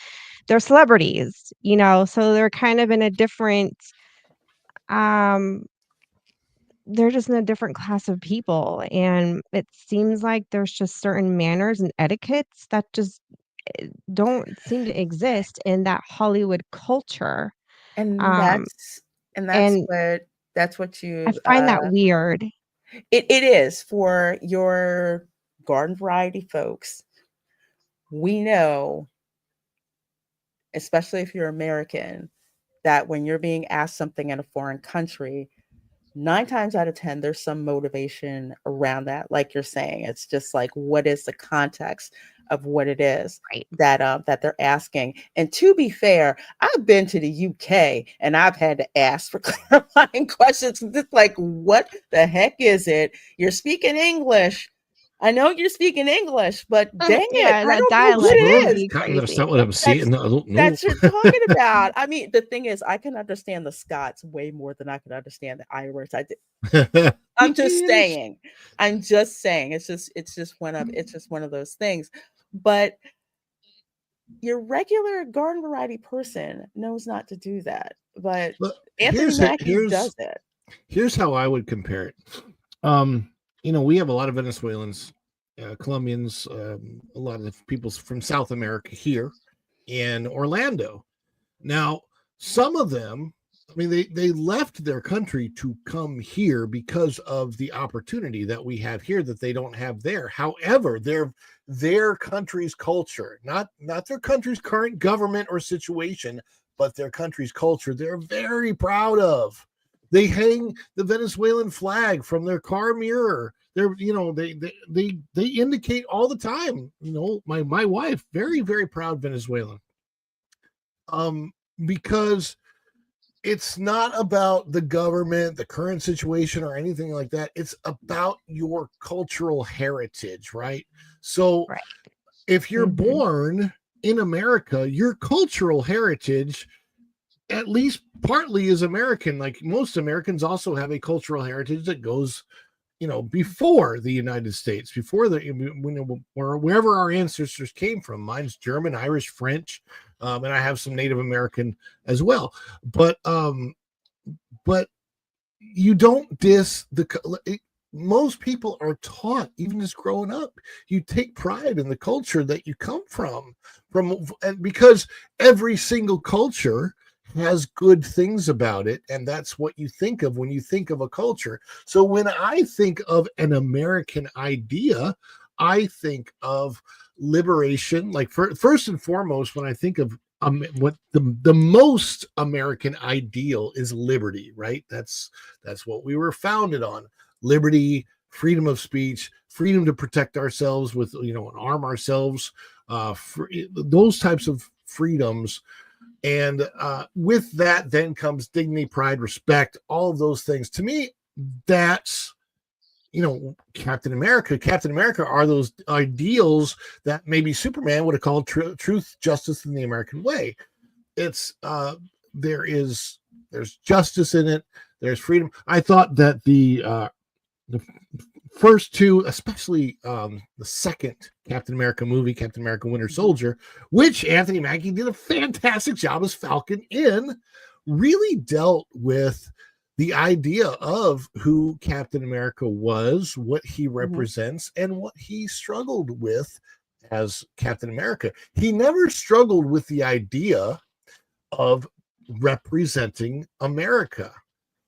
they're celebrities, so they're kind of in a different, um, they're just in a different class of people, and it seems like there's just certain manners and etiquettes that just don't seem to exist in that Hollywood culture, And um, and that's what I you find that weird. it is for your garden variety folks. We know, especially if you're American, that when you're being asked something in a foreign country, 9 times out of 10, there's some motivation around that. Like you're saying, it's just like, what is the context of what it is Right. that they're asking? And to be fair, I've been to the UK and I've had to ask for clarifying questions. It's like, what the heck is it? You're speaking English. I know you're speaking English, but dang Yeah, it, I that don't know what dialect it would is. be That's crazy. not what I'm saying. No, I don't know. That's what you're talking about. I mean, the thing is, I can understand the Scots way more than I can understand the Irish. I'm just saying. I'm just saying. It's just one of those things. But your regular garden variety person knows not to do that. But Look, Anthony Mackie does it. Here's how I would compare it. We have a lot of Venezuelans, Colombians, a lot of people from South America here in Orlando. Now, some of them, I mean, they left their country to come here because of the opportunity that we have here that they don't have there. However, their country's culture, not their country's current government or situation, but their country's culture, they're very proud of. They hang the Venezuelan flag from their car mirror. They indicate all the time. My wife, very, very proud Venezuelan. Because it's not about the government, the current situation, or anything like that. It's about your cultural heritage, right? So Right. if you're born in America, your cultural heritage at least partly is American. Like most Americans also have a cultural heritage that goes, before the United States, before wherever our ancestors came from. Mine's German, Irish, French, and I have some Native American as well. But you don't diss most people are taught, even as growing up, you take pride in the culture that you come from, and because every single culture has good things about it, and that's what you think of when you think of a culture. So when I think of an American idea, I think of liberation. Like first and foremost, when I think of what the most American ideal is, liberty, right? That's what we were founded on: liberty, freedom of speech, freedom to protect ourselves with, and arm ourselves, those types of freedoms. And with that then comes dignity, pride, respect, all of those things. To me, that's, Captain America. Captain America are those ideals that maybe Superman would have called truth, justice, and the American way. It's there's justice in it. There's freedom. I thought that the first two, especially the second Captain America movie, Captain America Winter Soldier, which Anthony Mackie did a fantastic job as Falcon in, really dealt with the idea of who Captain America was, what he represents, and what he struggled with as Captain America. He never struggled with the idea of representing America.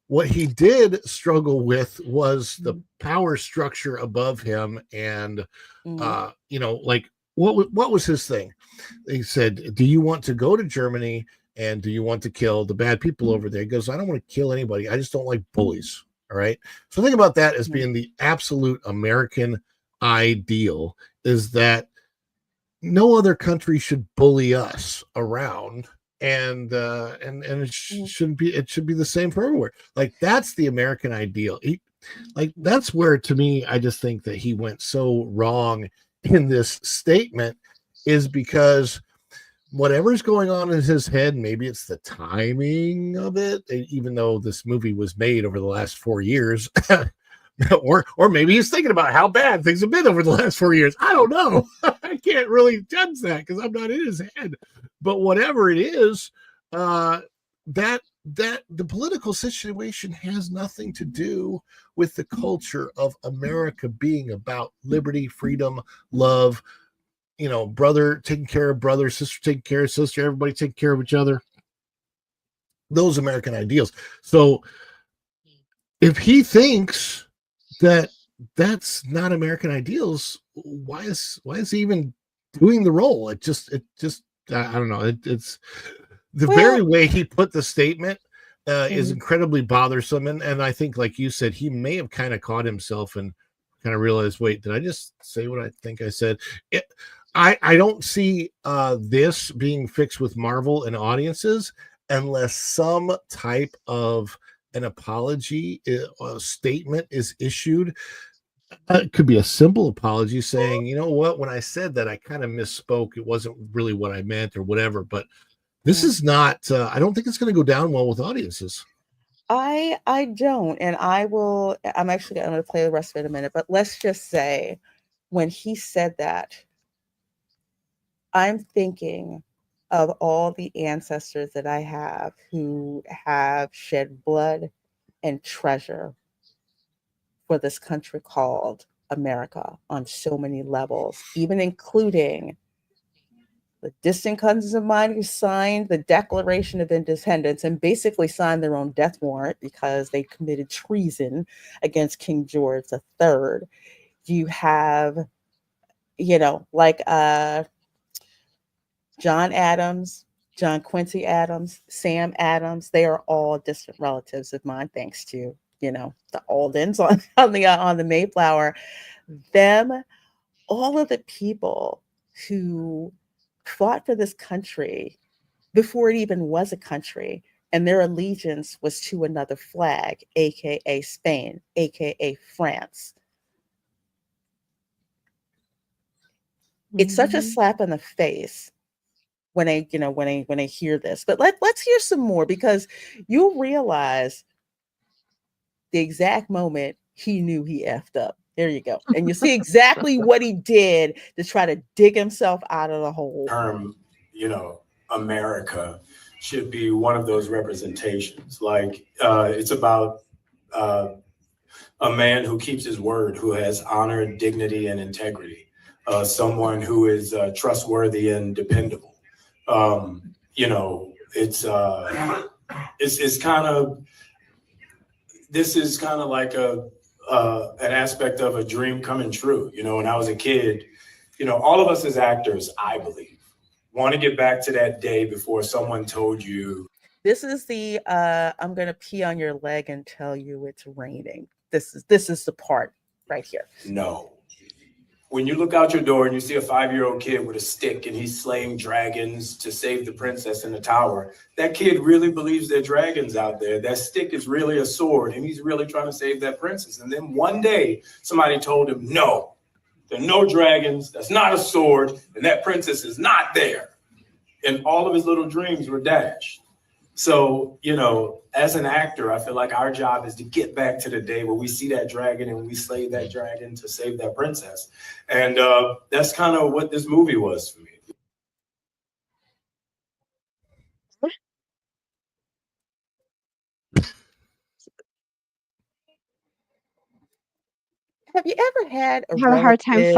What he did struggle with was the power structure above him, and like what was his thing? He said, "Do you want to go to Germany and do you want to kill the bad people over there?" He goes, "I don't want to kill anybody. I just don't like bullies." All right. So think about that as being the absolute American ideal: is that no other country should bully us around. And it shouldn't be. It should be the same for everywhere. Like that's the American ideal. That's where, to me, I just think that he went so wrong in this statement, is because whatever's going on in his head, maybe it's the timing of it, even though this movie was made over the last 4 years, or maybe he's thinking about how bad things have been over the last 4 years. I don't know. I can't really judge that because I'm not in his head. But whatever it is, that the political situation has nothing to do with the culture of America being about liberty, freedom, love, brother taking care of brother, sister taking care of sister, everybody taking care of each other. Those American ideals. So if he thinks that that's not American ideals, why is he even doing the role? It just I don't know. It's the very way he put the statement. is incredibly bothersome. And I think, like you said, he may have kind of caught himself and kind of realized, wait, did I just say what I think I said? I don't see this being fixed with Marvel and audiences unless some type of an apology statement is issued. It could be a simple apology saying, you know what, when I said that, I kind of misspoke. It wasn't really what I meant or whatever. But this is not, I don't think it's going to go down well with audiences. I don't, and I'm actually going to play the rest of it in a minute, but let's just say when he said that, I'm thinking of all the ancestors that I have who have shed blood and treasure for this country called America on so many levels, even including the distant cousins of mine who signed the Declaration of Independence and basically signed their own death warrant because they committed treason against King George III. You have, like John Adams, John Quincy Adams, Sam Adams. They are all distant relatives of mine, thanks to the Aldens on the Mayflower. All of the people who fought for this country before it even was a country, and their allegiance was to another flag, aka Spain, aka France. It's such a slap in the face when I hear this. But let's hear some more, because you'll realize the exact moment he knew he effed up. There you go. And you see exactly what he did to try to dig himself out of the hole. America should be one of those representations. Like, it's about a man who keeps his word, who has honor, dignity, and integrity. Someone who is trustworthy and dependable. It's kind of, this is kind of like an aspect of a dream coming true. When I was a kid, all of us as actors, I believe, want to get back to that day before someone told you. This is the I'm gonna pee on your leg and tell you it's raining. This is the part right here. No. When you look out your door and you see a 5-year-old kid with a stick and he's slaying dragons to save the princess in the tower, that kid really believes there are dragons out there. That stick is really a sword and he's really trying to save that princess. And then one day somebody told him, no, there are no dragons. That's not a sword. And that princess is not there. And all of his little dreams were dashed. So, as an actor, I feel like our job is to get back to the day where we see that dragon and we slay that dragon to save that princess. And that's kind of what this movie was for me. Have you ever had I have a hard time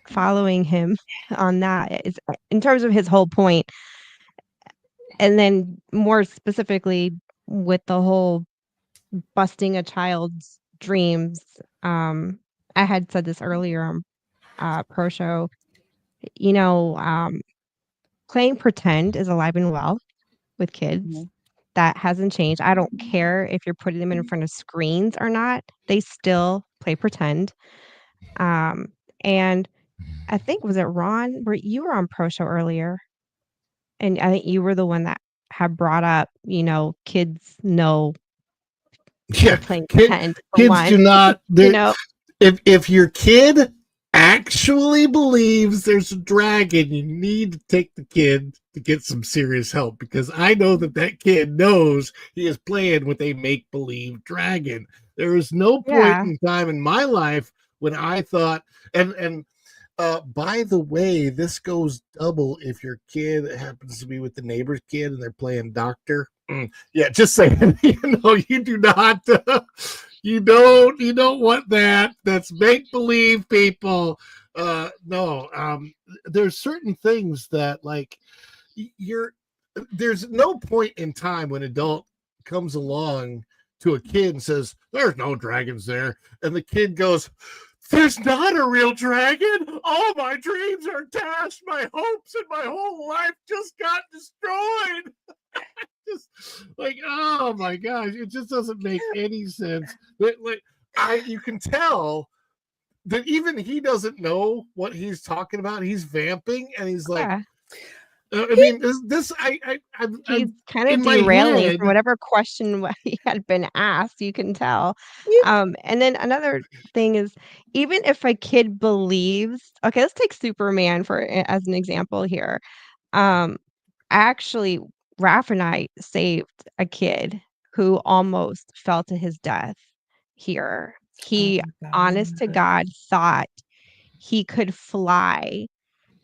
following him on that, in terms of his whole point. And then more specifically with the whole busting a child's dreams. I had said this earlier on Pro Show, playing pretend is alive and well with kids. Mm-hmm. That hasn't changed. I don't care if you're putting them in front of screens or not. They still play pretend. And I think, was it Ron, where you were on Pro Show earlier? And I think you were the one that had brought up, kids know. Yeah, playing pretend. Kids do not. If your kid actually believes there's a dragon, you need to take the kid to get some serious help, because I know that kid knows he is playing with a make-believe dragon. There is no point in time in my life when I thought, and by the way, this goes double if your kid happens to be with the neighbor's kid and they're playing doctor. Yeah, just saying, you do not, you don't want that. That's make believe, people. No, there's certain things that, like, there's no point in time when an adult comes along to a kid and says, there's no dragons there. And the kid goes, there's not a real dragon. All my dreams are dashed. My hopes and my whole life just got destroyed. just like, oh my gosh, it just doesn't make any sense. But like, you can tell that even he doesn't know what he's talking about. He's vamping, and he's like, Yeah. I mean, this He's kind in of my derailing head. from whatever question he had been asked, you can tell. Yeah. And then another thing is, even if a kid believes, okay, let's take Superman as an example here. Um, actually, Raph and I saved a kid who almost fell to his death here. Oh He, my honest to God. God, thought he could fly.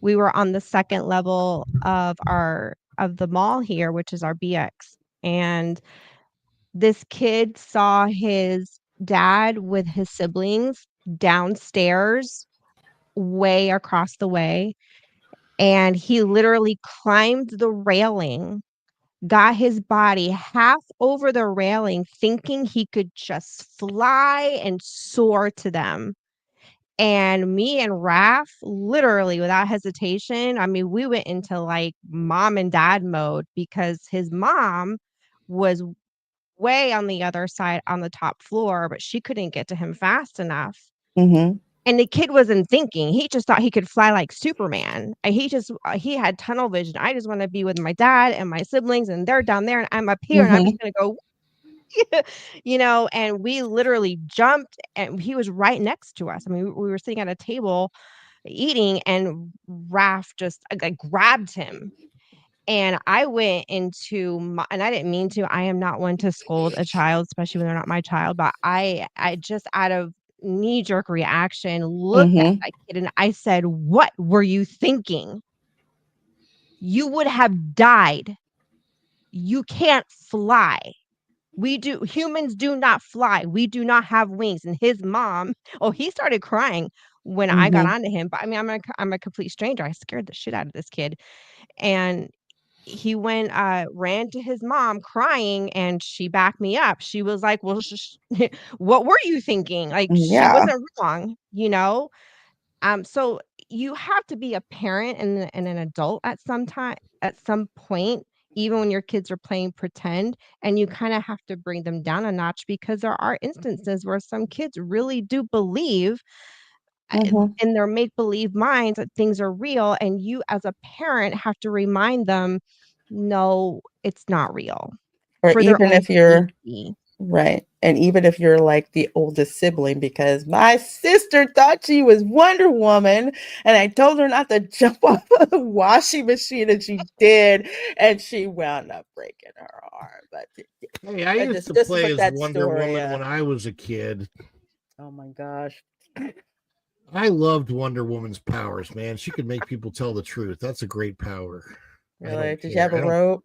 We were on the second level of the mall here, which is our BX, and this kid saw his dad with his siblings downstairs way across the way, and he literally climbed the railing, got his body half over the railing, thinking he could just fly and soar to them. And me and Raph, literally without hesitation, I mean, we went into like mom and dad mode because his mom was way on the other side on the top floor, but she couldn't get to him fast enough. Mm-hmm. And the kid wasn't thinking. He just thought he could fly like Superman. And he had tunnel vision. I just want to be with my dad and my siblings, and they're down there, and I'm up here, and I'm Mm-hmm. just gonna go, and we literally jumped, and he was right next to us. I mean, we were sitting at a table eating, and Raph just like grabbed him. And I went and I didn't mean to. I am not one to scold a child, especially when they're not my child, but I just out of knee-jerk reaction looked at Mm-hmm. that kid and I said, "What were you thinking? You would have died. You can't fly. Humans do not fly. We do not have wings." And his mom, oh, he started crying when I got Mm-hmm. onto him, but I mean, I'm a complete stranger. I scared the shit out of this kid. And he went, ran to his mom crying, and she backed me up. She was like, "Well, what were you thinking?" Like, she Yeah. wasn't wrong, you know? So you have to be a parent and an adult at some point, even when your kids are playing pretend, and you kinda have to bring them down a notch because there are instances where some kids really do believe, Mm-hmm. in their make-believe minds that things are real, and you as a parent have to remind them, "No, it's not real," Or for their even own if you're safety. right. And even if you're like the oldest sibling, because my sister thought she was Wonder Woman, and I told her not to jump off of the washing machine, and she did, and she wound up breaking her arm. But Hey, I used to just play with as that Wonder story, Woman when I was a kid. oh my gosh. I loved Wonder Woman's powers, man. She could make people tell the truth. That's a great power. I Really? don't Did you have care. a rope?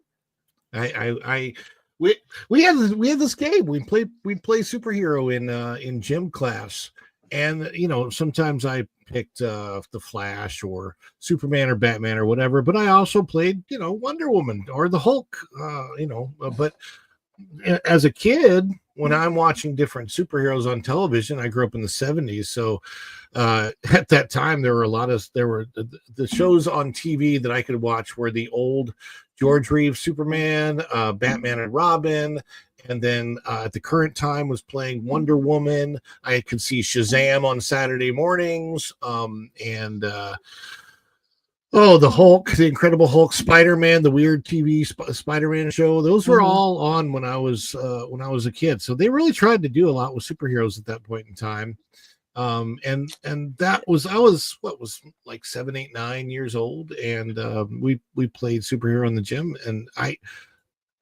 I we had this game. We'd play superhero in gym class, and sometimes I picked the Flash or Superman or Batman or whatever. But I also played Wonder Woman or the Hulk. But as a kid, when I'm watching different superheroes on television, I grew up in the 70s, so at that time there were the shows on TV that I could watch were the old George Reeves Superman, Batman and Robin, and then at the current time was playing Wonder Woman. I could see Shazam on Saturday mornings, and the Hulk, the Incredible Hulk, Spider-Man, the weird TV Spider-Man show. Those were all on when I was a kid. So they really tried to do a lot with superheroes at that point in time. And that was I was like 7, 8, 9 years old, and we played superhero in the gym. And I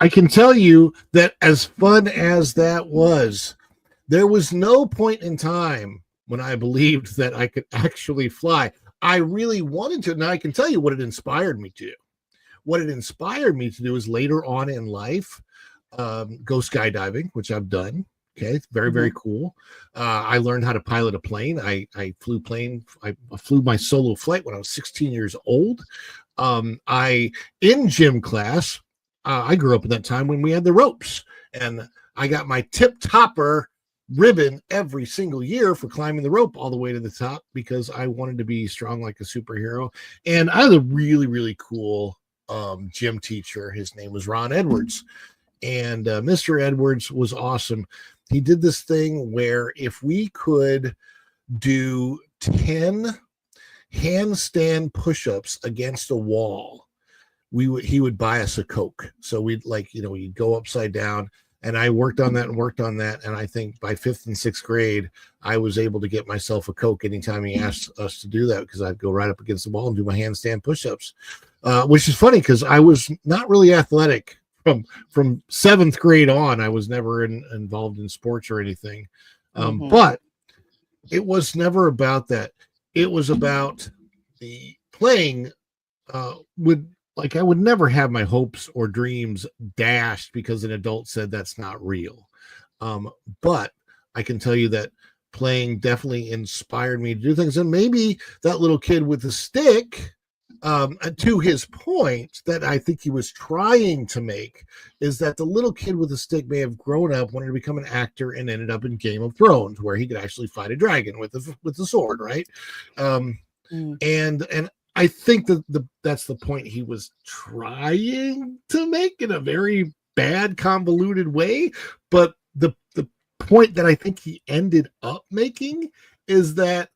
can tell you that as fun as that was, there was no point in time when I believed that I could actually fly. I really wanted to. Now I can tell you what it inspired me to do. What it inspired me to do is later on in life, go skydiving, which I've done. Okay, it's very, very cool. I learned how to pilot a plane. I flew my solo flight when I was 16 years old. In gym class, I grew up at that time when we had the ropes, and I got my tip topper ribbon every single year for climbing the rope all the way to the top because I wanted to be strong like a superhero. And I had a really, really cool gym teacher. His name was Ron Edwards. And Mr. Edwards was awesome. He did this thing where if we could do 10 handstand push-ups against a wall, he would buy us a Coke. So we'd we'd go upside down, and I worked on that. And I think by 5th and 6th grade, I was able to get myself a Coke anytime he asked us to do that, because I'd go right up against the wall and do my handstand push-ups, which is funny because I was not really athletic from 7th grade on. I was never involved in sports or anything. But it was never about that. It was about the playing. I would never have my hopes or dreams dashed because an adult said that's not real. But I can tell you that playing definitely inspired me to do things. And maybe that little kid with the stick, to his point that I think he was trying to make, is that the little kid with the stick may have grown up, wanted to become an actor, and ended up in Game of Thrones, where he could actually fight a dragon with the sword, right? And I think that's the point he was trying to make in a very bad, convoluted way. But the point that I think he ended up making is that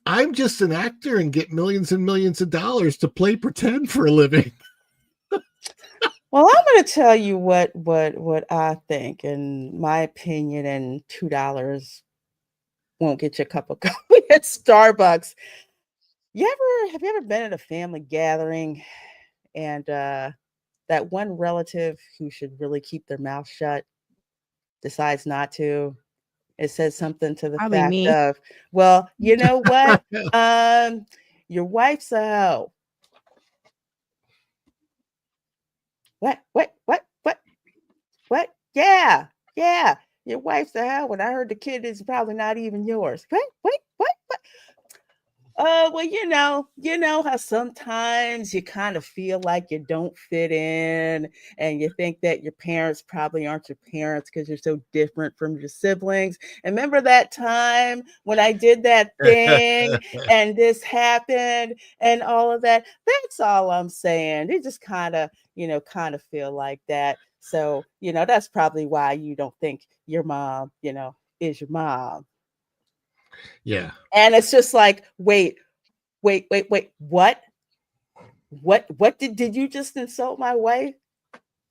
I'm just an actor and get millions and millions of dollars to play pretend for a living. Well, I'm going to tell you what I think, in my opinion, and $2 won't get you a cup of coffee at Starbucks. Have you ever been at a family gathering and that one relative who should really keep their mouth shut decides not to? It says something to the Probably fact me. of, well, you know what? Your wife's a hoe. What? Yeah. Your wife's a hoe. And I heard the kid is probably not even yours. What? Well, you know how sometimes you kind of feel like you don't fit in, and you think that your parents probably aren't your parents because you're so different from your siblings. And remember that time when I did that thing and this happened and all of that? That's all I'm saying. They just kind of feel like that. So, that's probably why you don't think your mom, is your mom. Yeah. And it's just like, wait, what? What did you just insult my wife?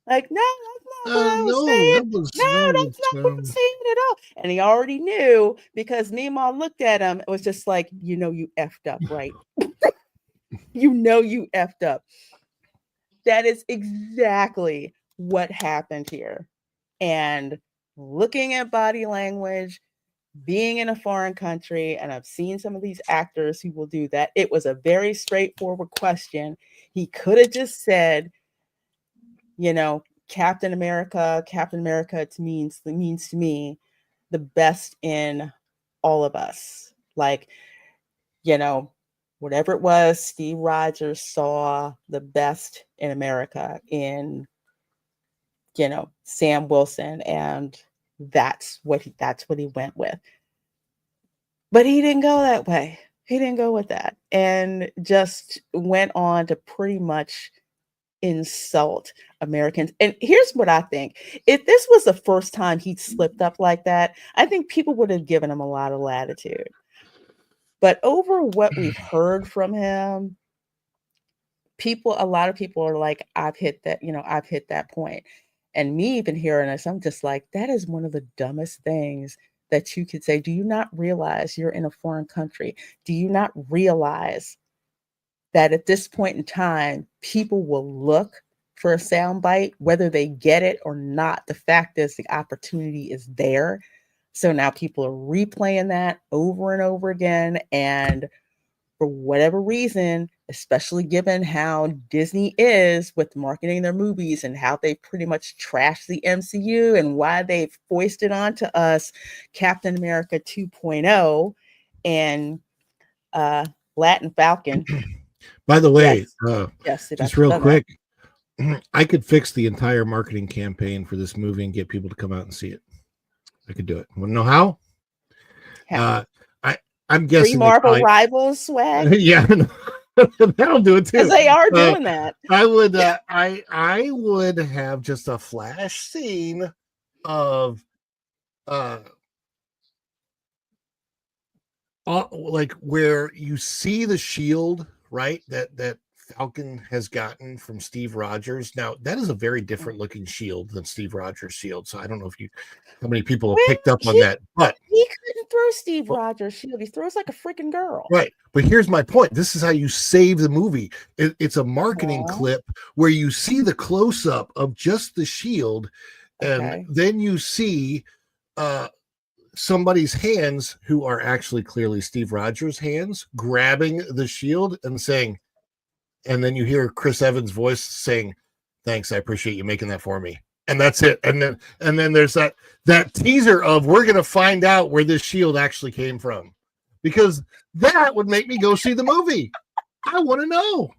Like, no, that's not what I was saying. No, that's not what I'm saying at all. And he already knew, because Mima looked at him. It was just like, you effed up, right? You effed up. That is exactly what happened here. And looking at body language, being in a foreign country, and I've seen some of these actors who will do that. It was a very straightforward question. He could have just said, Captain America, it means to me the best in all of us. Like, whatever it was, Steve Rogers saw the best in America in, Sam Wilson, and that's what he went with. But he didn't go that way. He didn't go with that, and just went on to pretty much insult Americans. And here's what I think. If this was the first time he slipped up like that, I think people would have given him a lot of latitude. But over what we've heard from him, a lot of people are like, I've hit that point. And me even hearing this, I'm just like, that is one of the dumbest things that you could say. Do you not realize you're in a foreign country? Do you not realize that at this point in time, people will look for a soundbite, whether they get it or not? The fact is, the opportunity is there. So now people are replaying that over and over again. And for whatever reason, especially given how Disney is with marketing their movies and how they pretty much trashed the MCU, and why they've foisted onto us Captain America 2.0 and Latin Falcon. By the way, yes, just real quick, I could fix the entire marketing campaign for this movie and get people to come out and see it. I could do it. Want to know how? I'm guessing Marvel Rivals swag. Yeah, That'll do it because too. they are doing that. I would I would have just a flash scene of like where you see the shield, right? That Falcon has gotten from Steve Rogers. Now that is a very different looking shield than Steve Rogers' shield. So I don't know how many people have Well, picked up on that, but he couldn't throw Steve Rogers' shield. He throws like a freaking girl. right. But here's my point. This is how you save the movie. It's a marketing Aw. clip where you see the close up of just the shield, and Okay. then you see somebody's hands, who are actually clearly Steve Rogers' hands, grabbing the shield and saying, and then you hear Chris Evans' voice saying, "Thanks, I appreciate you making that for me." And that's it. And then there's that teaser of, we're gonna find out where this shield actually came from, because that would make me go see the movie. I want to know.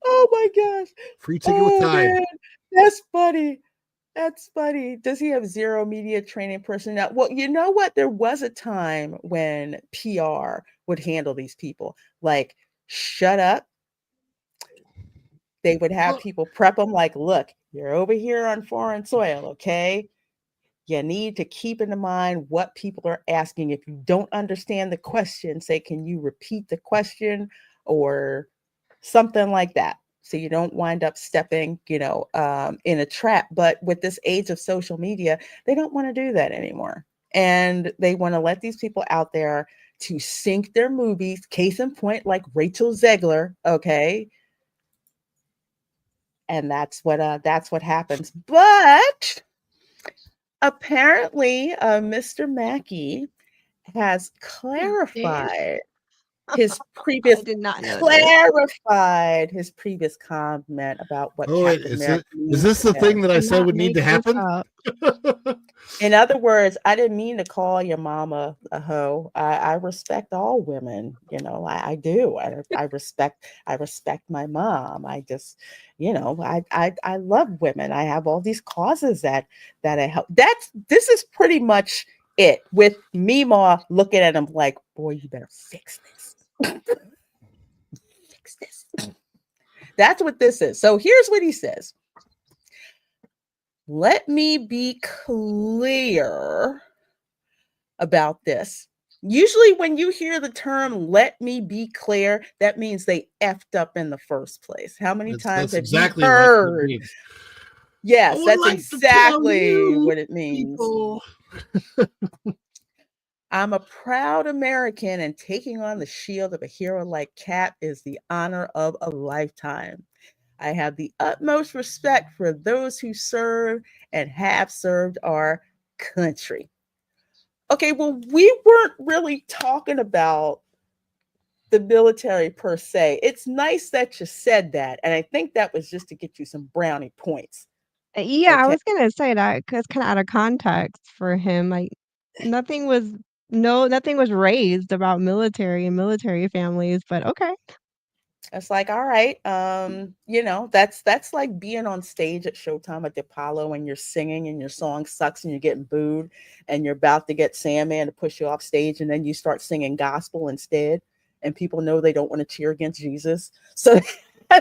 Oh my gosh. Free ticket with Tide. Man, that's funny. That's funny. Does he have zero media training personnel? Well, you know what? There was a time when PR would handle these people. Like, shut up. They would have Well, people prep them like, look, you're over here on foreign soil, okay? You need to keep in mind what people are asking. If you don't understand the question, say, can you repeat the question, or something like that, so you don't wind up stepping, in a trap. But with this age of social media, they don't want to do that anymore. And they want to let these people out there to sync their movies. Case in point, like Rachel Zegler, okay? And that's what happens. But apparently, Mr. Mackey has clarified his previous I did not know this. clarified his previous comment about what oh, wait, Captain is America this the means to thing him. that I Do said not would need to make this happen? up. In other words, I didn't mean to call your mama a hoe. I respect all women, I do. I respect my mom. I just, I love women. I have all these causes that I help. This is pretty much it, with Meemaw looking at him like, boy, you better fix this. Fix this. That's what this is. So here's what he says. Let me be clear about this. Usually when you hear the term "let me be clear," that means they effed up in the first place. How many times That's have exactly you what it heard? means. Yes, I would that's like to tell exactly you, what it means. people. I'm a proud American, and taking on the shield of a hero like Cap is the honor of a lifetime. I have the utmost respect for those who serve and have served our country. Okay, well, we weren't really talking about the military per se. It's nice that you said that, and I think that was just to get you some brownie points. Yeah, I Okay. was gonna say that because kind of out of context for him. Like nothing was nothing was raised about military and military families, but okay. It's like, all right, that's like being on stage at Showtime at the Apollo and you're singing and your song sucks and you're getting booed and you're about to get Sandman to push you off stage, and then you start singing gospel instead, and people know they don't want to cheer against Jesus. So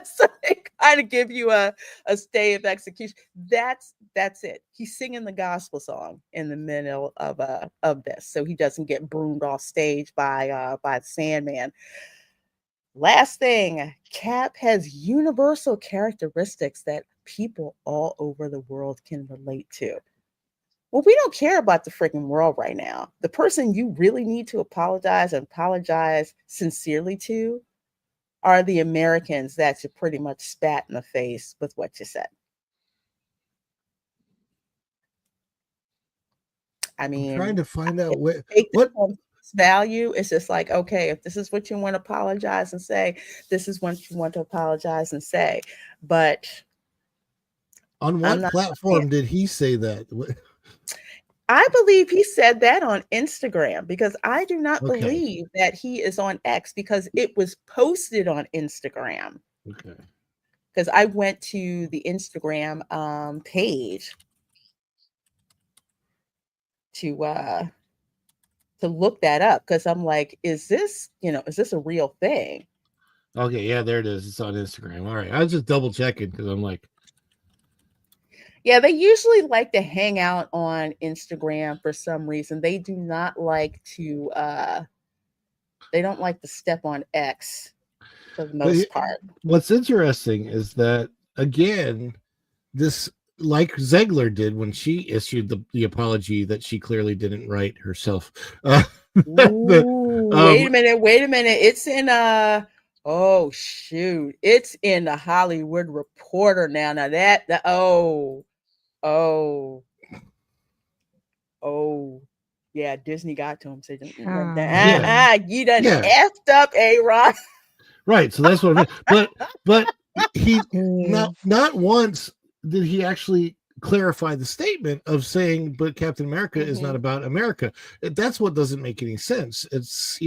so they kind of give you a stay of execution. That's it. He's singing the gospel song in the middle of this, so he doesn't get broomed off stage by Sandman. Last thing, Cap has universal characteristics that people all over the world can relate to. Well, we don't care about the freaking world right now. The person you really need to apologize and apologize sincerely to are the Americans that you pretty much spat in the face with what you said. I I'm mean, trying to find out what take this on value. It's just like, okay, if this is what you want to apologize and say, this is what you want to apologize and say. But on I'm what not platform did he say that? I believe he said that on Instagram, because I do not Okay. believe that he is on X, because it was posted on Instagram. Okay. Because I went to the Instagram page to look that up, because I'm like, is this a real thing? Okay, yeah, there it is. It's on Instagram. All right, I was just double checking because I'm like, Yeah, they usually like to hang out on Instagram for some reason. They do not like to they don't like to step on X for the but most part. what's interesting is that again, this like Zegler did when she issued the apology that she clearly didn't write herself. The, Ooh, wait a minute, wait a minute. It's in oh shoot. It's in the Hollywood Reporter now. Now oh yeah, Disney got to him. Said, Yeah. you done Yeah. effed up, A-Rod. Right. So that's what I mean. But he Jeez. not once did he actually clarify the statement of saying, but Captain America is not about America. That's what doesn't make any sense. It's,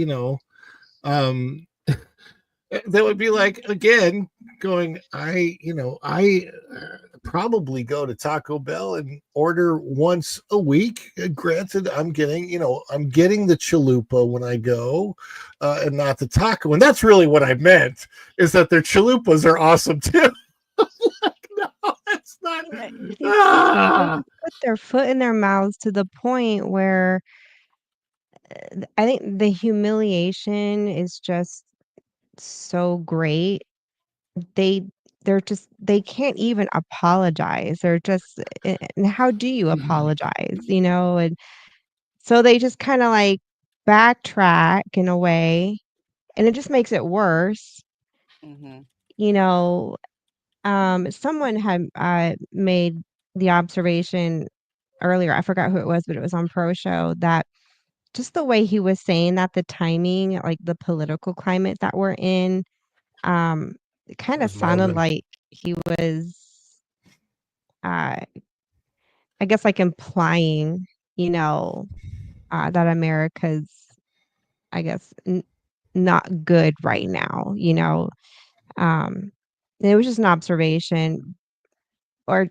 that would be like, again, going, I probably go to Taco Bell and order once a week. Granted, I'm getting the chalupa when I go, and not the taco. And that's really what I meant, is that their chalupas are awesome too. No, that's not. They put their foot in their mouths to the point where I think the humiliation is just so great. They they can't even apologize. They're just and how do you apologize, And so they just kind of like backtrack in a way, and it just makes it worse. You know, someone had made the observation earlier. I forgot who it was, but it was on Pro Show that just the way he was saying that, the timing, like the political climate that we're in, it kind of Was sounded Marvin. like he was, I guess, like implying, that America's, I guess, not good right now. And it was just an observation, or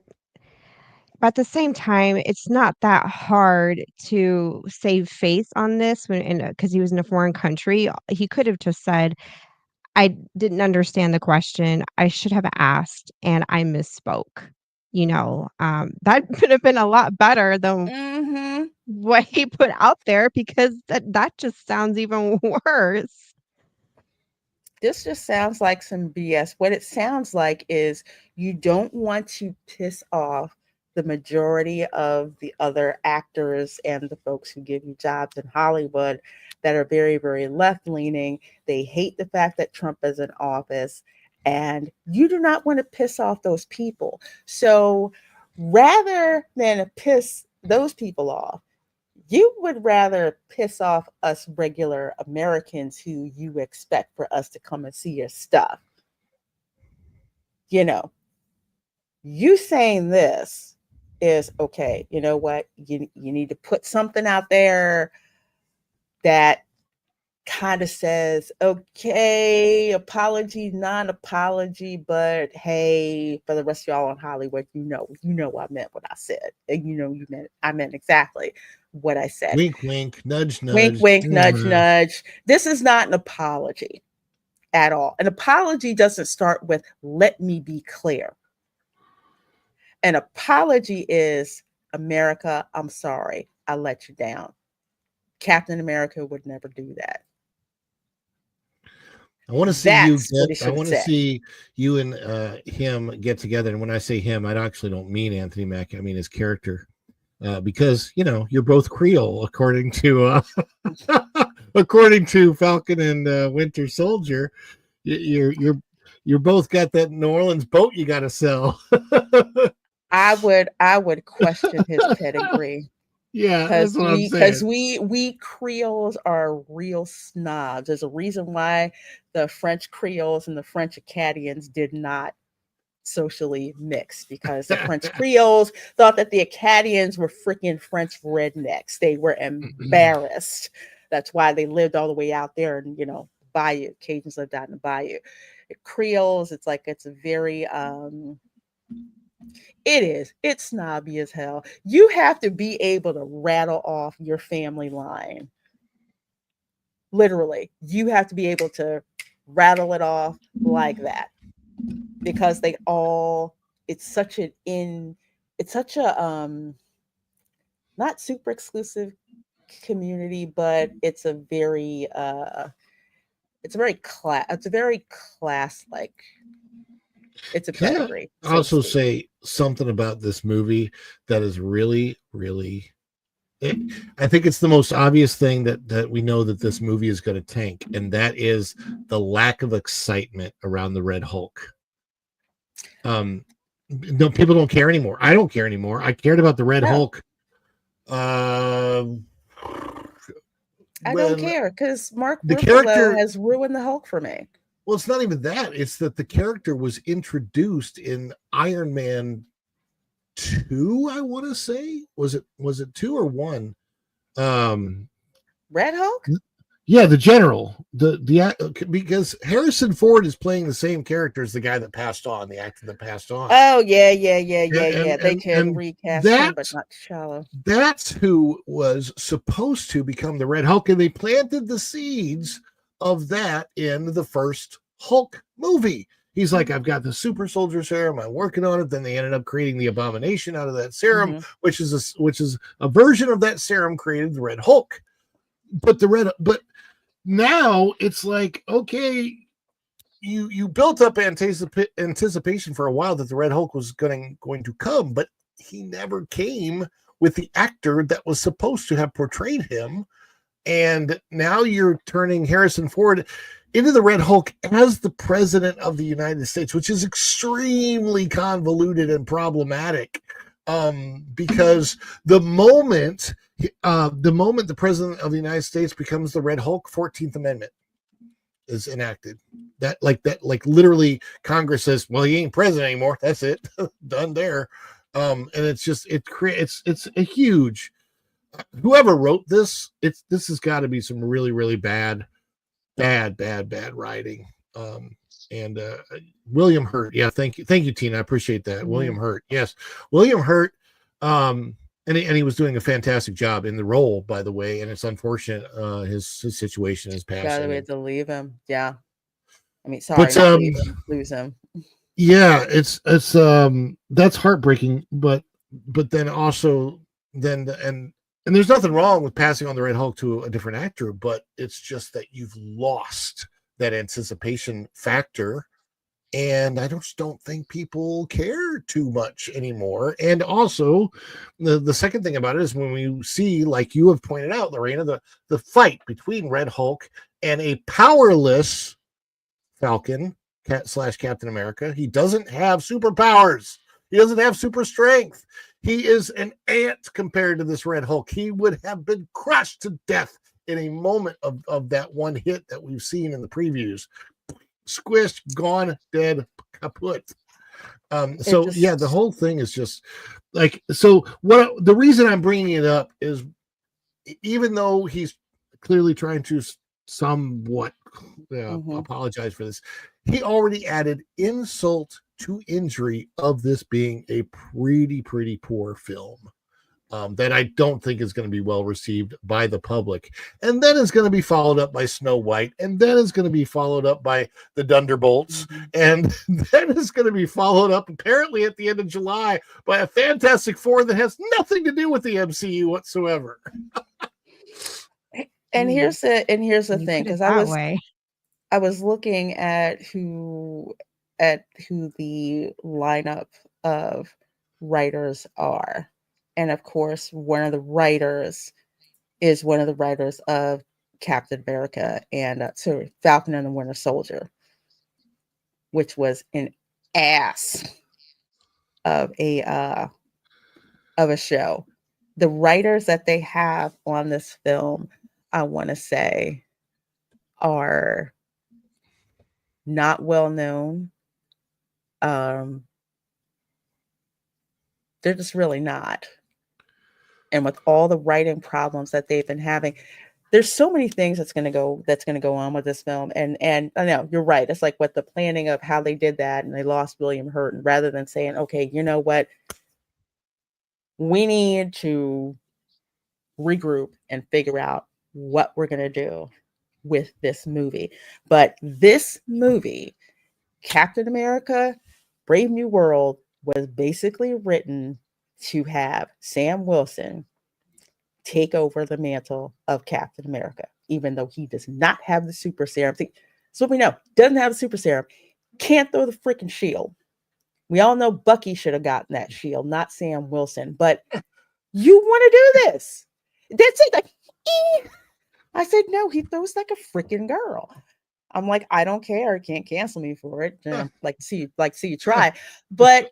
but at the same time, it's not that hard to save face on this when, because he was in a foreign country. He could have just said, I didn't understand the question. I should have asked, and I misspoke. That could have been a lot better than what he put out there, because that just sounds even worse. This just sounds like some BS. What it sounds like is you don't want to piss off the majority of the other actors and the folks who give you jobs in Hollywood that are very, very left leaning. They hate the fact that Trump is in office, and you do not want to piss off those people. So rather than piss those people off, you would rather piss off us regular Americans who you expect for us to come and see your stuff. You saying this is okay. You know what? You need to put something out there that kind of says, okay, apology, non-apology, but hey, for the rest of y'all in Hollywood, I meant what I said. And I meant exactly what I said. Wink, wink, nudge, nudge. Wink, wink, nudge, nudge. This is not an apology at all. An apology doesn't start with, let me be clear. An apology is, America, I'm sorry, I let you down. Captain America would never do that. I want to see see you and him get together. And when I say him, I actually don't mean Anthony Mackie. I mean his character, because you're both Creole, according to Falcon and Winter Soldier. You're both got that New Orleans boat you got to sell. I would question his pedigree. Yeah, that's what I'm saying. Because we Creoles are real snobs. There's a reason why the French Creoles and the French Acadians did not socially mix, because the French Creoles thought that the Acadians were freaking French rednecks. They were embarrassed. That's why they lived all the way out there, and bayou. Cajuns lived out in the bayou. Creoles, it's a very it's snobby as hell. You have to be able to rattle off your family line. Literally, you have to be able to rattle it off like that, because it's such a not super exclusive community, but it's a very class like, it's a Can I pedigree, so to also speak. say something about this movie that is really, really I think it's the most obvious thing that we know that this movie is going to tank, and that is the lack of excitement around the Red Hulk. No, people don't care anymore. I don't care anymore. I cared about the Red No, Hulk I don't when care, because Mark the Ruffalo character. has ruined the Hulk for me. Well, it's not even that. It's that the character was introduced in Iron Man 2. I want to say was it 2 or 1? Red Hulk? Yeah, the general, because Harrison Ford is playing the same character as the guy that passed on, the actor that passed on. Oh yeah. They And can recast him, but that's not Shallow. that's who was supposed to become the Red Hulk, and they planted the seeds of that in the first Hulk movie. He's like, I've got the super soldier serum, I'm working on it. Then they ended up creating the Abomination out of that serum, Mhm. which is a version of that serum created the Red Hulk. But now it's like, okay, you built up anticipation for a while that the Red Hulk was going to come, but he never came with the actor that was supposed to have portrayed him. And now you're turning Harrison Ford into the Red Hulk as the president of the United States, which is extremely convoluted and problematic. Because the moment the president of the United States becomes the Red Hulk, 14th Amendment is enacted. That literally Congress says, well, he ain't president anymore. That's it. Done there. And it's a huge, whoever wrote this, this has got to be some really, really bad writing. And William Hurt. Yeah, thank you, Tina. I appreciate that. Mhm. William Hurt. Yes, William Hurt. And he was doing a fantastic job in the role, by the way. And it's unfortunate his situation is Gotta passing. wait to leave him. Yeah. I mean, sorry, But not leave him, lose him. yeah, it's that's heartbreaking. But then also and there's nothing wrong with passing on the Red Hulk to a different actor, but it's just that you've lost that anticipation factor. And I just don't think people care too much anymore. And also, the second thing about it is when we see, like you have pointed out, Lorena, the fight between Red Hulk and a powerless Falcon / Captain America. He doesn't have superpowers. He doesn't have super strength. He is an ant compared to this Red Hulk. He would have been crushed to death in a moment of that one hit that we've seen in the previews. Squished, gone, dead, kaput. Yeah, the whole thing is just like, so what the reason I'm bringing it up is, even though he's clearly trying to somewhat apologize for this, he already added insult to injury of this being a pretty poor film. That I don't think is going to be well received by the public. And then it's going to be followed up by Snow White. And then it's going to be followed up by the Thunderbolts. And then it's going to be followed up, apparently at the end of July, by a Fantastic Four that has nothing to do with the MCU whatsoever. And here's the thing, because I was looking at who the lineup of writers are. And of course, one of the writers is one of the writers of Captain America and Falcon and the Winter Soldier, which was an ass of a show. The writers that they have on this film, I want to say, are not well known. They're just really not. And with all the writing problems that they've been having, there's so many things that's going to go on with this film. And I know you're right. It's like with the planning of how they did that, and they lost William Hurt, and rather than saying, okay, you know what, we need to regroup and figure out what we're going to do. with this movie. But this movie, Captain America, Brave New World, was basically written to have Sam Wilson take over the mantle of Captain America, even though he does not have the super serum. So we know, doesn't have the super serum, can't throw the freaking shield. We all know Bucky should have gotten that shield, not Sam Wilson. But you want to do this? That's it. Like, I said, no, he throws like a freaking girl. I'm like, I don't care. You can't cancel me for it. See you try. But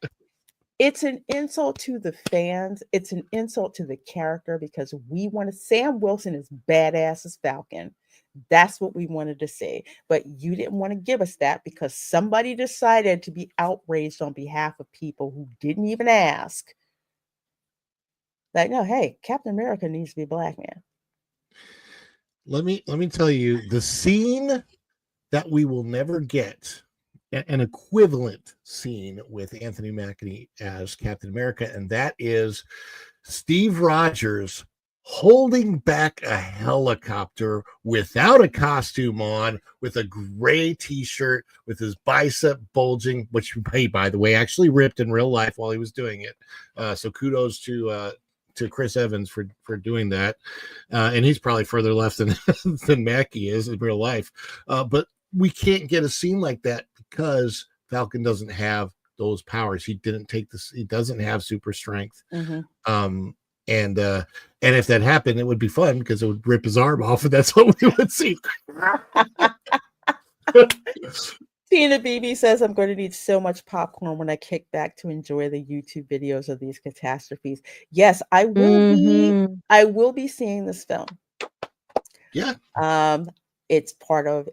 it's an insult to the fans. It's an insult to the character because we want to. Sam Wilson is badass as Falcon. That's what we wanted to see. But you didn't want to give us that because somebody decided to be outraged on behalf of people who didn't even ask. Like, no, hey, Captain America needs to be a black man. Let me tell you the scene that we will never get, an equivalent scene with Anthony Mackie as Captain America, and that is Steve Rogers holding back a helicopter without a costume on, with a gray t-shirt, with his bicep bulging, which he, by the way, actually ripped in real life while he was doing it. So kudos to Chris Evans for doing that. And he's probably further left than Mackie is in real life. But we can't get a scene like that because Falcon doesn't have those powers. He didn't take this. He doesn't have super strength. Mm-hmm. And if that happened, it would be fun because it would rip his arm off, and that's what we would see. Tina BB says, I'm going to need so much popcorn when I kick back to enjoy the YouTube videos of these catastrophes. Yes, I will be seeing this film. Yeah. It's part of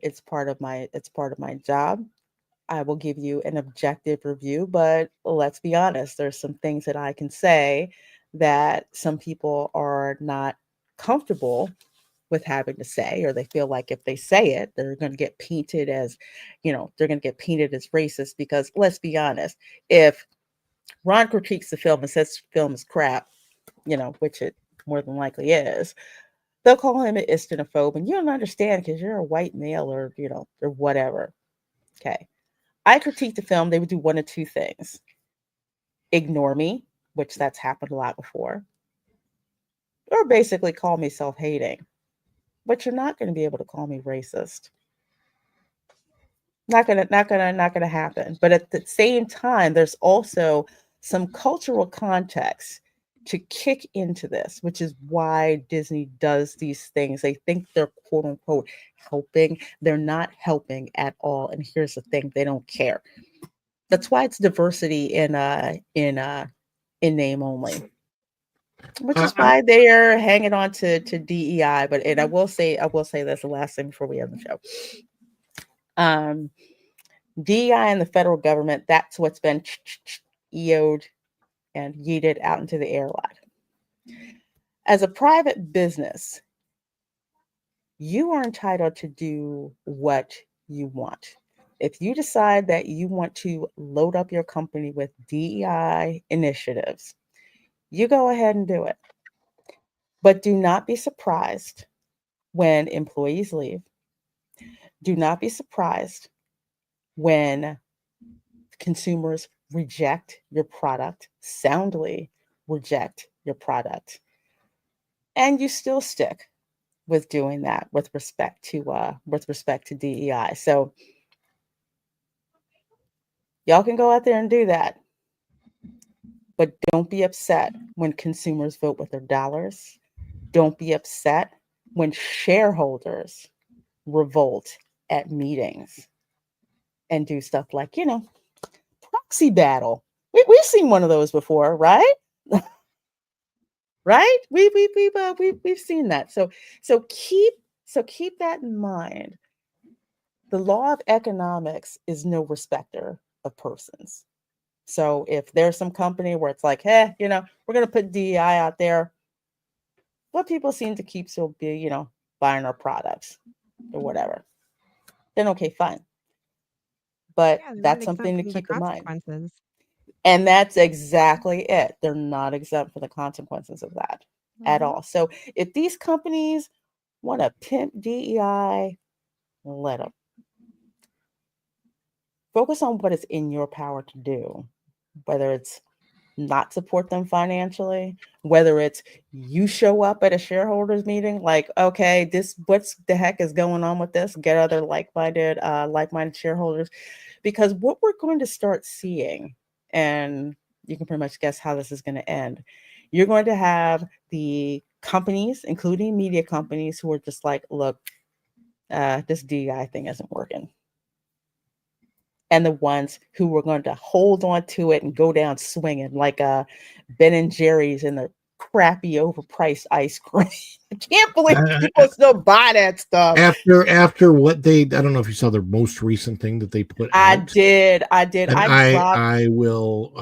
my job. I will give you an objective review, but let's be honest, there's some things that I can say that some people are not comfortable with having to say, or they feel like if they say it, they're going to get painted as, racist. Because let's be honest, if Ron critiques the film and says the film is crap, which it more than likely is, they'll call him an islamophobe, and you don't understand because you're a white male or whatever. Okay. I critique the film, they would do one of two things. Ignore me, which that's happened a lot before, or basically call me self-hating. But you're not going to be able to call me racist. Not gonna happen. But at the same time, there's also some cultural context to kick into this, which is why Disney does these things. They think they're quote unquote helping. They're not helping at all. And here's the thing: they don't care. That's why it's diversity in name only. Which is why they are hanging on to DEI. But I will say that's the last thing before we end the show. DEI and the federal government, that's what's been EO'd and yeeted out into the air a lot. As a private business, you are entitled to do what you want. If you decide that you want to load up your company with DEI initiatives, you go ahead and do it. But do not be surprised when employees leave. Do not be surprised when consumers reject your product, soundly reject your product, and you still stick with doing that with respect to DEI. So y'all can go out there and do that, but don't be upset when consumers vote with their dollars. Don't be upset when shareholders revolt at meetings and do stuff like, proxy battle. We've seen one of those before, right? Right? We've seen that. So keep that in mind. The law of economics is no respecter of persons. So if there's some company where it's like, hey, we're going to put DEI out there, but people seem to keep still be, buying our products or whatever, then okay, fine. But that's something to keep in mind. And that's exactly it. They're not exempt from the consequences of that at all. So if these companies want to pimp DEI let them. Focus on what is in your power to do, whether it's not support them financially, whether it's you show up at a shareholders meeting, like, okay, this, what's the heck is going on with this? Get other like-minded shareholders, because what we're going to start seeing, and you can pretty much guess how this is going to end. You're going to have the companies, including media companies, who are just like, look, this DEI thing isn't working. And the ones who were going to hold on to it and go down swinging, like Ben and Jerry's and the crappy overpriced ice cream. I can't believe people still buy that stuff. After what they, I don't know if you saw the most recent thing that they put out. I did. And I will,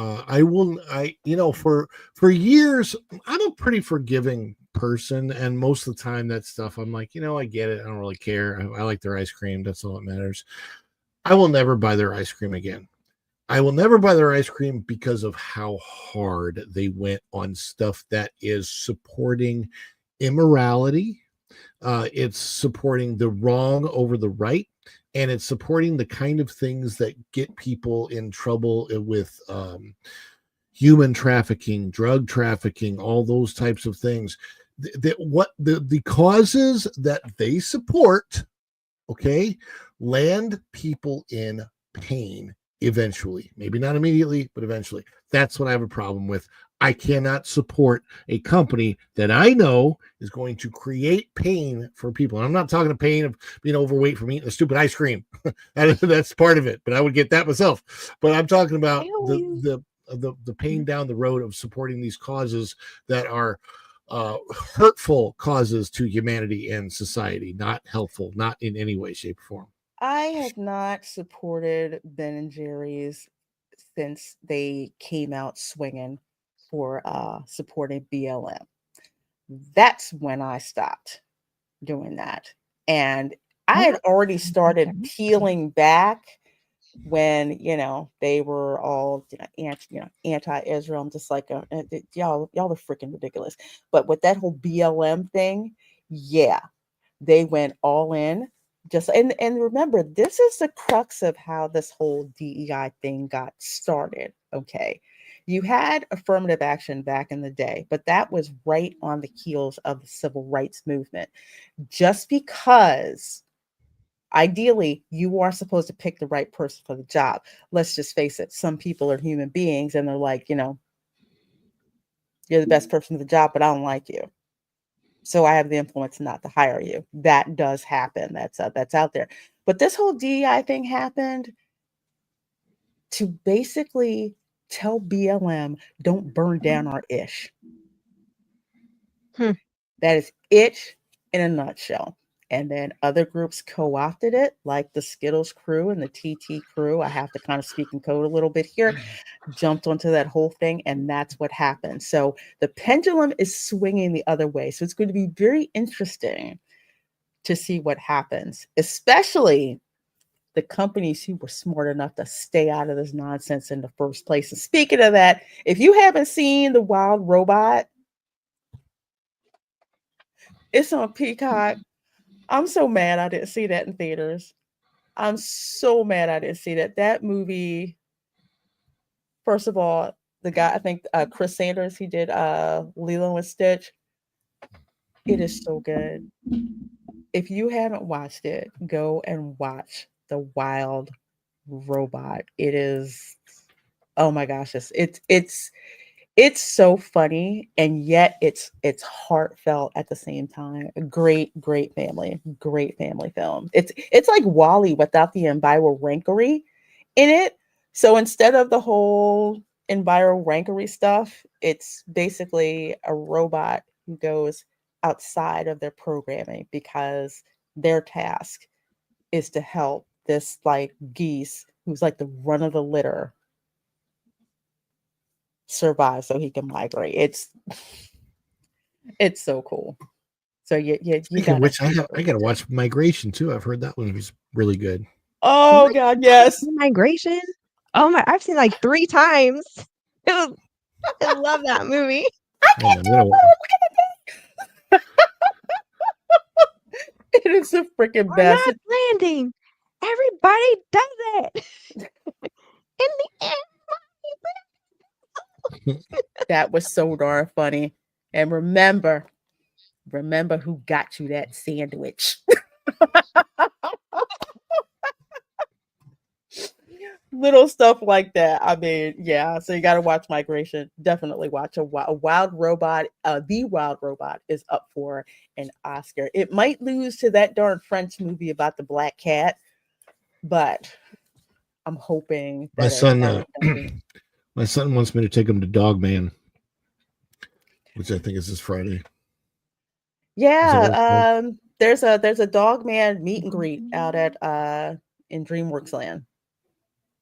you know, for years, I'm a pretty forgiving person, and most of the time that stuff, I'm like, you know, I get it. I don't really care. I like their ice cream. That's all that matters. I will never buy their ice cream again. I will never buy their ice cream because of how hard they went on stuff that is supporting immorality. It's supporting the wrong over the right, and it's supporting the kind of things that get people in trouble with human trafficking, drug trafficking, all those types of things. The causes that they support, okay, land people in pain eventually. Maybe not immediately, but eventually. That's what I have a problem with. I cannot support a company that I know is going to create pain for people. And I'm not talking the pain of being overweight from eating a stupid ice cream. That's part of it, but I would get that myself. But I'm talking about the pain down the road of supporting these causes that are hurtful causes to humanity and society, not helpful, not in any way, shape, or form. I have not supported Ben and Jerry's since they came out swinging for supporting BLM. That's when I stopped doing that. And I had already started peeling back when, you know, they were all, anti-Israel. I'm just like, y'all are freaking ridiculous. But with that whole BLM thing, yeah, they went all in. And remember, this is the crux of how this whole DEI thing got started. Okay. You had affirmative action back in the day, but that was right on the heels of the civil rights movement. Just because ideally you are supposed to pick the right person for the job. Let's just face it. Some people are human beings and they're like, you know, you're the best person for the job, but I don't like you. So I have the influence not to hire you. That does happen. That's out there. But this whole DEI thing happened to basically tell BLM, don't burn down our ish. That is it in a nutshell. And then other groups co-opted it, like the Skittles crew and the TT crew. I have to kind of speak in code a little bit here. Jumped onto that whole thing, and that's what happened. So the pendulum is swinging the other way. So it's going to be very interesting to see what happens, especially the companies who were smart enough to stay out of this nonsense in the first place. And speaking of that, if you haven't seen The Wild Robot, it's on Peacock. I'm so mad I didn't see that in theaters. I'm so mad I didn't see that. That movie, first of all, the guy, I think Chris Sanders, he did Lilo and Stitch. It is so good. If you haven't watched it, go and watch The Wild Robot. It is, oh my gosh, it's so funny, and yet it's heartfelt at the same time. A great family film. It's like WALL-E without the environmental in it. So instead of the whole environmental stuff, it's basically a robot who goes outside of their programming because their task is to help this like geese who's like the run of the litter survive so he can migrate. It's so cool. So you Speaking of which, I gotta watch Migration too. I've heard that one was really good. Oh God, yes. Migration. Oh my, I've seen like 3 times. I love that movie. I can't do it. Look at the thing. It It's the freaking We're best. not landing. Everybody does it. In the end, That was so darn funny. And remember who got you that sandwich. Little stuff like that. I mean, yeah. So you got to watch Migration. Definitely watch a Wild Robot. The Wild Robot is up for an Oscar. It might lose to that darn French movie about the black cat, but I'm hoping My that son, my son wants me to take him to Dog Man, which I think is this Friday. Yeah, there's a Dog Man meet and greet out at in DreamWorks Land.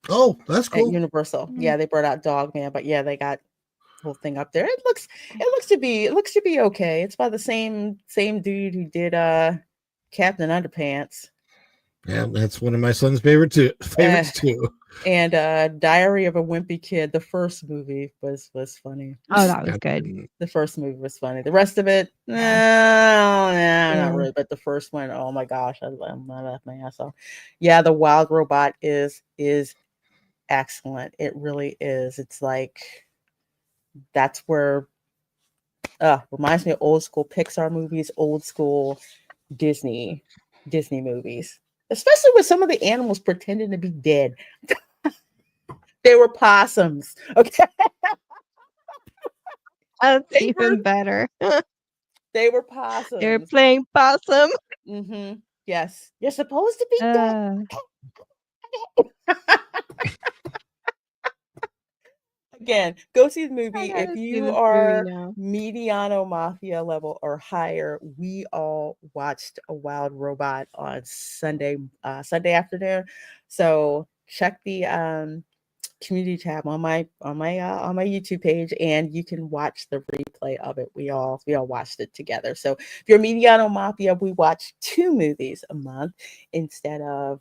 Oh, that's At cool. Universal. Yeah, they brought out Dog Man, but yeah, they got the whole thing up there. It looks to be okay. It's by the same dude who did Captain Underpants. Yeah, that's one of my son's favorites too. And Diary of a Wimpy Kid, the first movie was funny. oh, that was good. The first movie was funny. The rest of it, not really. But the first one, oh my gosh, I laughed my ass off. Yeah, the Wild Robot is excellent. It really is. It's like that's where reminds me of old school Pixar movies, old school Disney movies, especially with some of the animals pretending to be dead. They were possums. Okay. That's even better. They were possums. They're playing possum. Mm-hmm. Yes. You're supposed to be dead. Again, go see the movie. If you are Mediano Mafia level or higher, we all watched A Wild Robot on Sunday afternoon. So check the community tab on my YouTube page, and you can watch the replay of it. We all watched it together. So if you're Mediano Mafia, we watch 2 movies a month instead of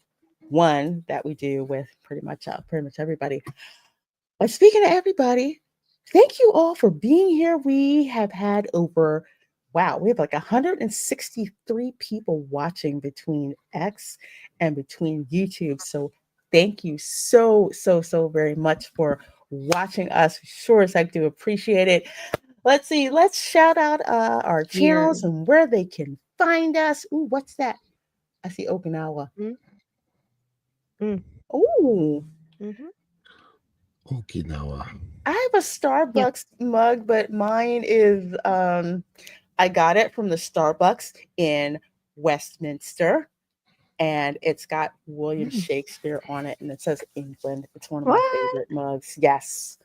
one that we do with pretty much everybody. But speaking of everybody, thank you all for being here. We have had we have like 163 people watching between X and between YouTube. So thank you so very much for watching us. Sure as heck do appreciate it. Let's see. Let's shout out our channels and where they can find us. Ooh, what's that? I see Okinawa. Ooh. Mm-hmm. Okinawa. I have a Starbucks mug, but mine is I got it from the Starbucks in Westminster, and it's got William Shakespeare on it, and it says England. It's one of my favorite mugs. Yes.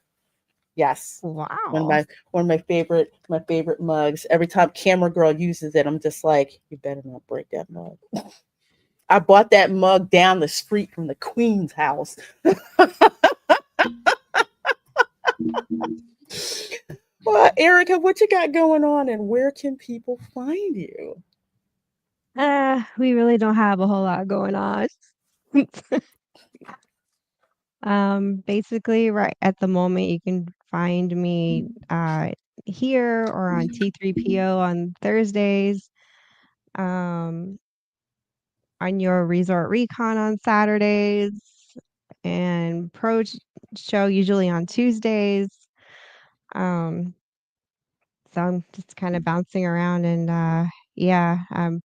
Wow. One of my favorite mugs. Every time Camera Girl uses it, I'm just like, you better not break that mug. I bought that mug down the street from the Queen's house. Well, Erica, what you got going on, and where can people find you? We really don't have a whole lot going on. Basically, right at the moment, you can find me here or on T3PO on Thursdays, on your Resort Recon on Saturdays, and Pro Show usually on Tuesdays. So I'm just kind of bouncing around, and I'm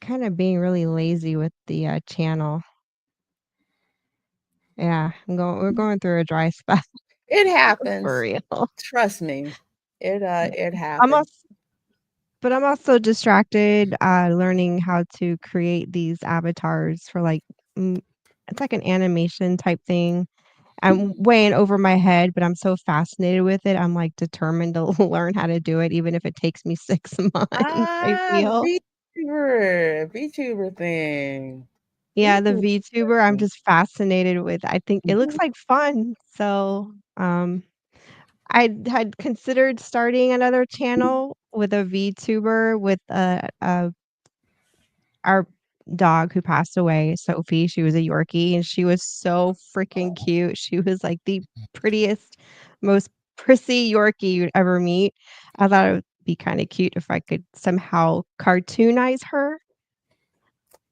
kind of being really lazy with the channel. Yeah, we're going through a dry spell. It happens. For real. Trust me. It happens. I'm also distracted learning how to create these avatars for it's like an animation type thing. I'm way over my head, but I'm so fascinated with it. I'm like determined to learn how to do it, even if it takes me 6 months. I feel VTuber thing. Yeah, the VTuber, I'm just fascinated with. I think it looks like fun. So, I had considered starting another channel with a VTuber with our dog who passed away, Sophie. She was a Yorkie, and she was so freaking cute. She was like the prettiest, most prissy Yorkie you'd ever meet. I thought it would be kind of cute if I could somehow cartoonize her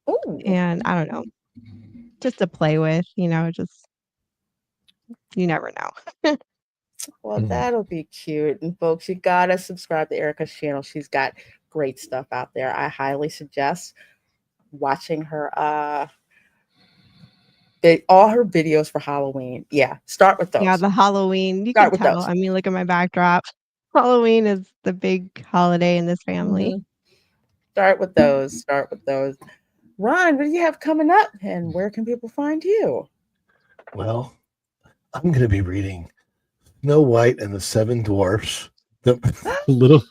Ooh. and I don't know, just to play with, just you never know. Well, Mhm. that'll be cute. And folks, you gotta subscribe to Erica's channel. She's got great stuff out there. I highly suggest watching her all her videos for Halloween. Yeah, start with Yeah, those. the Halloween, you can Start with tell. those. I mean, look at my backdrop. Halloween is the big holiday in this family. Mhm. Start with those. Start with those. Ron, what do you have coming up, and where can people find you? Well, I'm going to be reading Snow White and the Seven Dwarfs. The little.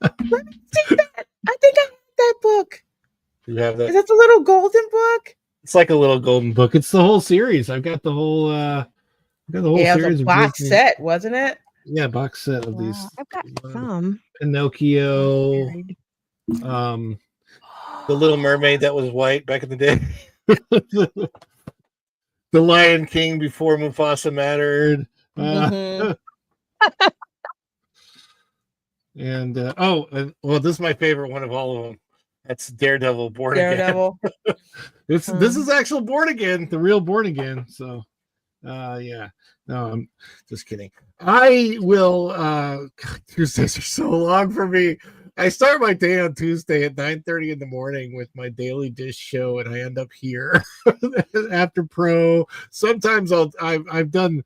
Let me see that. I think I have that book. You have Is that? that the little golden book? It's like a little golden book. It's the whole series. I've got the whole. Yeah, it was series a of box Disney. set, wasn't it? Yeah, box set of Wow, these. I've got some. Pinocchio. Married. The Little Mermaid that was white back in the day. The Lion King before Mufasa mattered. Mhm. Well, this is my favorite one of all of them. That's Daredevil Born Daredevil. Again. This is actual Born Again, the real Born Again. So, yeah. No, I'm just kidding. I will. Tuesdays are so long for me. I start my day on Tuesday at 9:30 in the morning with my Daily Dish show, and I end up here after Pro. Sometimes I've done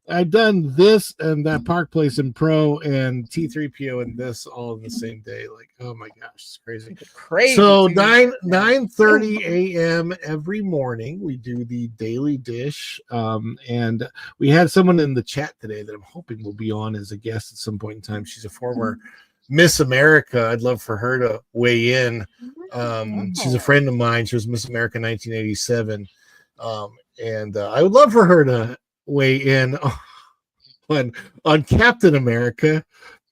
this and that Park Place in Pro and T3PO and this all in the same day. Like, oh my gosh, it's crazy. Crazy. So Tuesday. 9:30 a.m. every morning we do the Daily Dish, and we had someone in the chat today that I'm hoping will be on as a guest at some point in time. She's a former Miss America. I'd love for her to weigh in. She's a friend of mine. She was Miss America 1987, and I would love for her to weigh in on Captain America.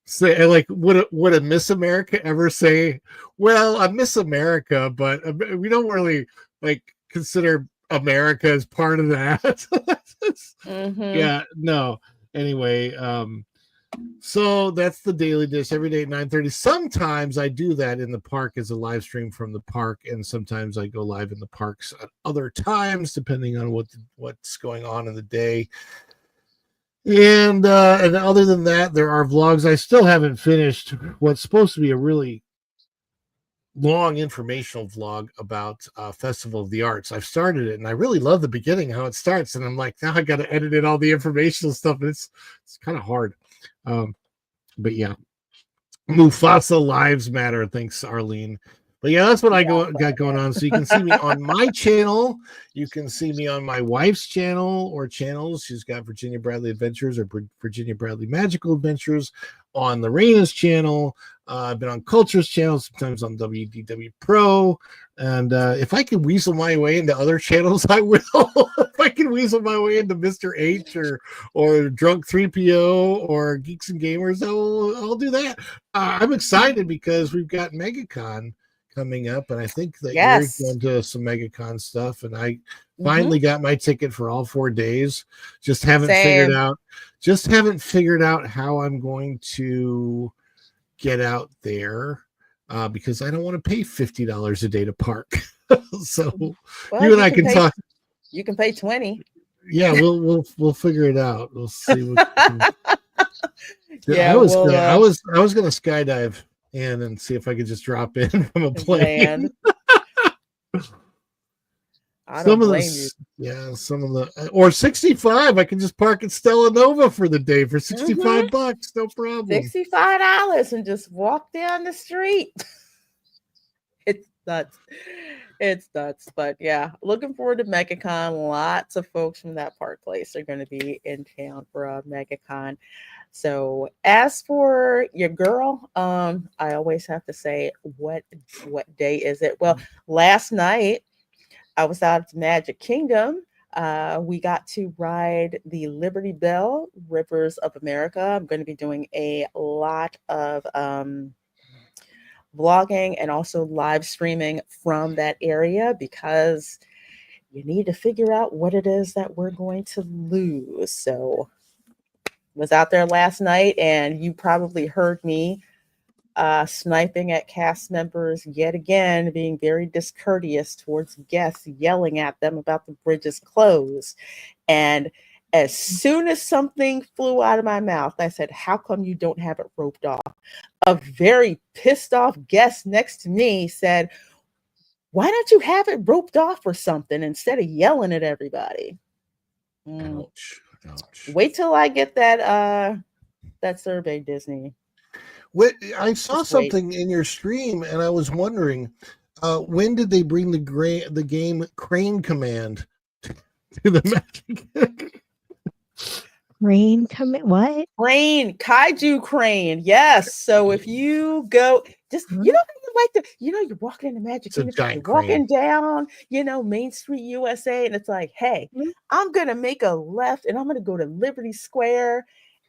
Say, like, would a Miss America ever say, well, I'm Miss America, but we don't really like consider America as part of that. Mhm. Yeah, no. Anyway, so that's the Daily Dish every day at 9:30. Sometimes I do that in the park as a live stream from the park, and sometimes I go live in the parks at other times, depending on what's going on in the day. And other than that, there are vlogs. I still haven't finished what's supposed to be a really long informational vlog about Festival of the Arts. I've started it, and I really love the beginning, how it starts. And I'm like, now I got to edit in all the informational stuff. And it's kind of hard. But yeah, Mufasa Lives Matter. Thanks, Arlene. But yeah, that's what I got going on. So you can see me on my channel. You can see me on my wife's channel or channels. She's got Virginia Bradley Adventures or Virginia Bradley Magical Adventures on Lorena's channel. I've been on Culture's channel, sometimes on WDW Pro. And if I can weasel my way into other channels, I will. If I can weasel my way into Mr. H or Drunk 3PO or Geeks and Gamers, I'll do that. I'm excited because we've got MegaCon coming up, and I think that you're going to some MegaCon stuff, and I finally got my ticket for all 4 days. Just haven't figured out how I'm going to get out there because I don't want to pay $50 a day to park. So you and I can talk. You can pay 20. Yeah, we'll figure it out. We'll see what yeah, I was gonna skydive in and see if I could just drop in from a plane. I don't blame you. Yeah, some of the or 65. I can just park at Stella Nova for the day for $65, no problem. $65 and just walk down the street. It's nuts. It's nuts. But yeah, looking forward to MegaCon. Lots of folks from that Park Place are going to be in town for MegaCon. So as for your girl, I always have to say, what day is it? Well, last night I was out at the Magic Kingdom. We got to ride the Liberty Bell Rivers of America. I'm going to be doing a lot of vlogging and also live streaming from that area because you need to figure out what it is that we're going to lose. So was out there last night, and you probably heard me sniping at cast members yet again, being very discourteous towards guests, yelling at them about the bridge's closed. And as soon as something flew out of my mouth, I said, how come you don't have it roped off? A very pissed off guest next to me said, why don't you have it roped off or something instead of yelling at everybody? Ouch. Ouch. Wait till I get that survey, Disney. I saw Just wait. something in your stream, and I was wondering, when did they bring the game Crane Command to the Magic? Crane command? What? Crane, kaiju crane. Yes. So if you go, just you know, you're walking in the Magic It's a Kingdom, giant you're walking crane. down, Main Street USA, and it's like, hey, I'm gonna make a left, and I'm gonna go to Liberty Square.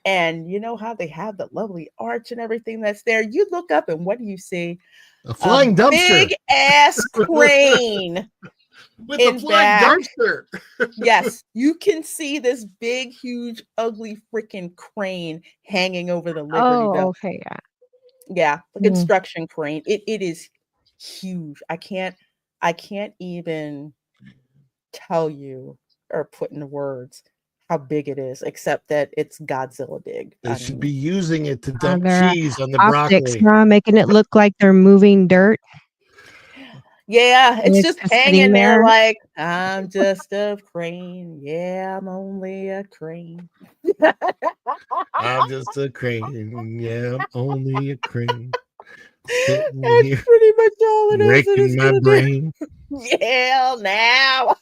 And you know how they have the lovely arch and everything that's there. You look up, and what do you see? A flying dumpster. Big ass crane. With a flying dumpster. Yes, you can see this big, huge, ugly freaking crane hanging over the Liberty Bell. Okay, yeah. Yeah, the construction crane. It is huge. I can't even tell you or put into words how big it is, except that it's Godzilla big. They should be using it to dump Their cheese on the optics, broccoli. making it look like they're moving dirt. Yeah, it's just hanging sitting there there. like, I'm just a crane. Yeah, I'm only a crane. I'm just a crane. Yeah, I'm only a crane. That's pretty much all it is. Breaking my brain. Yeah, now.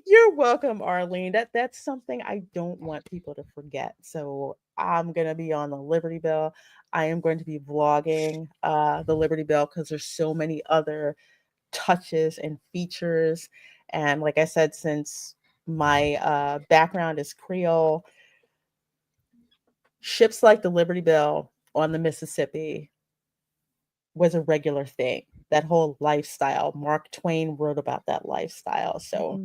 You're welcome, Arlene. That's something I don't want people to forget. So I'm going to be on the Liberty Bell. I am going to be vlogging the Liberty Bell because there's so many other touches and features. And like I said, since my background is Creole, ships like the Liberty Bell on the Mississippi was a regular thing. That whole lifestyle. Mark Twain wrote about that lifestyle. So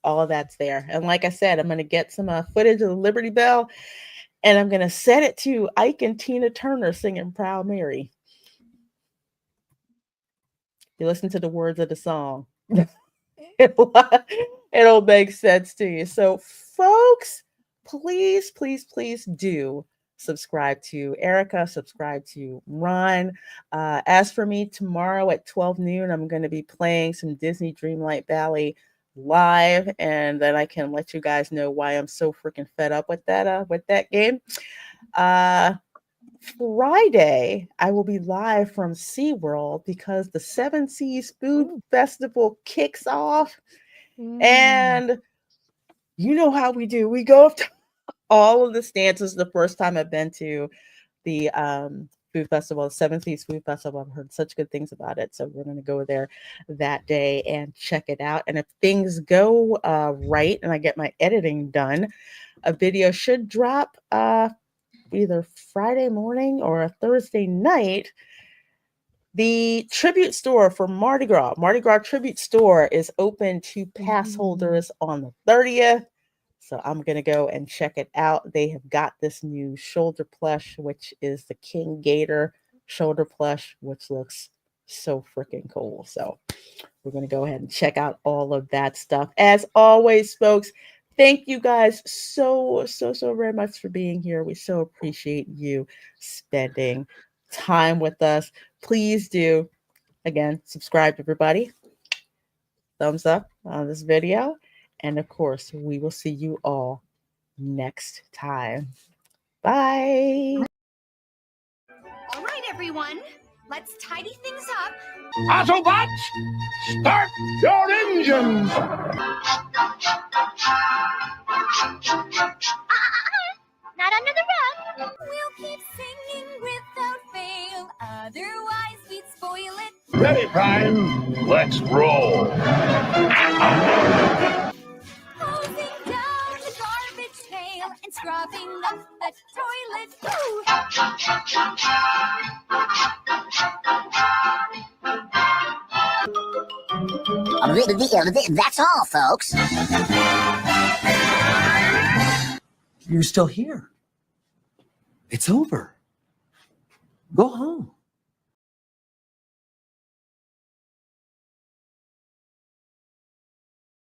all of that's there. And like I said, I'm going to get some footage of the Liberty Bell, and I'm going to set it to Ike and Tina Turner singing Proud Mary. You listen to the words of the song. It'll make sense to you. So folks, please, please, please do subscribe to Erica, subscribe to Ron. As for me, tomorrow at 12 noon, I'm going to be playing some Disney Dreamlight Valley live, and then I can let you guys know why I'm so freaking fed up with that game. Friday, I will be live from SeaWorld because the Seven Seas Food Festival kicks off. And you know how we do. We go up to all of the stances. The first time I've been to the food festival, the Seven Seas Food Festival. I've heard such good things about it. So we're going to go there that day and check it out. And if things go right and I get my editing done, a video should drop either Friday morning or a Thursday night. The tribute store for Mardi Gras Tribute Store is open to pass holders on the 30th. So I'm going to go and check it out. They have got this new shoulder plush, which is the King Gator shoulder plush, which looks so freaking cool. So we're going to go ahead and check out all of that stuff. As always, folks, thank you guys so very much for being here. We so appreciate you spending time with us. Please do, again, subscribe, everybody. Thumbs up on this video. And of course, we will see you all next time. Bye. All right, everyone. Let's tidy things up. Autobots, start your engines! Not under the rug. We'll keep singing without fail. Otherwise, we'd spoil it. Ready, Prime. Let's roll. Hosing down the garbage pail and scrubbing up the toilet. Ooh. That's all, folks. You're still here. It's over. Go home.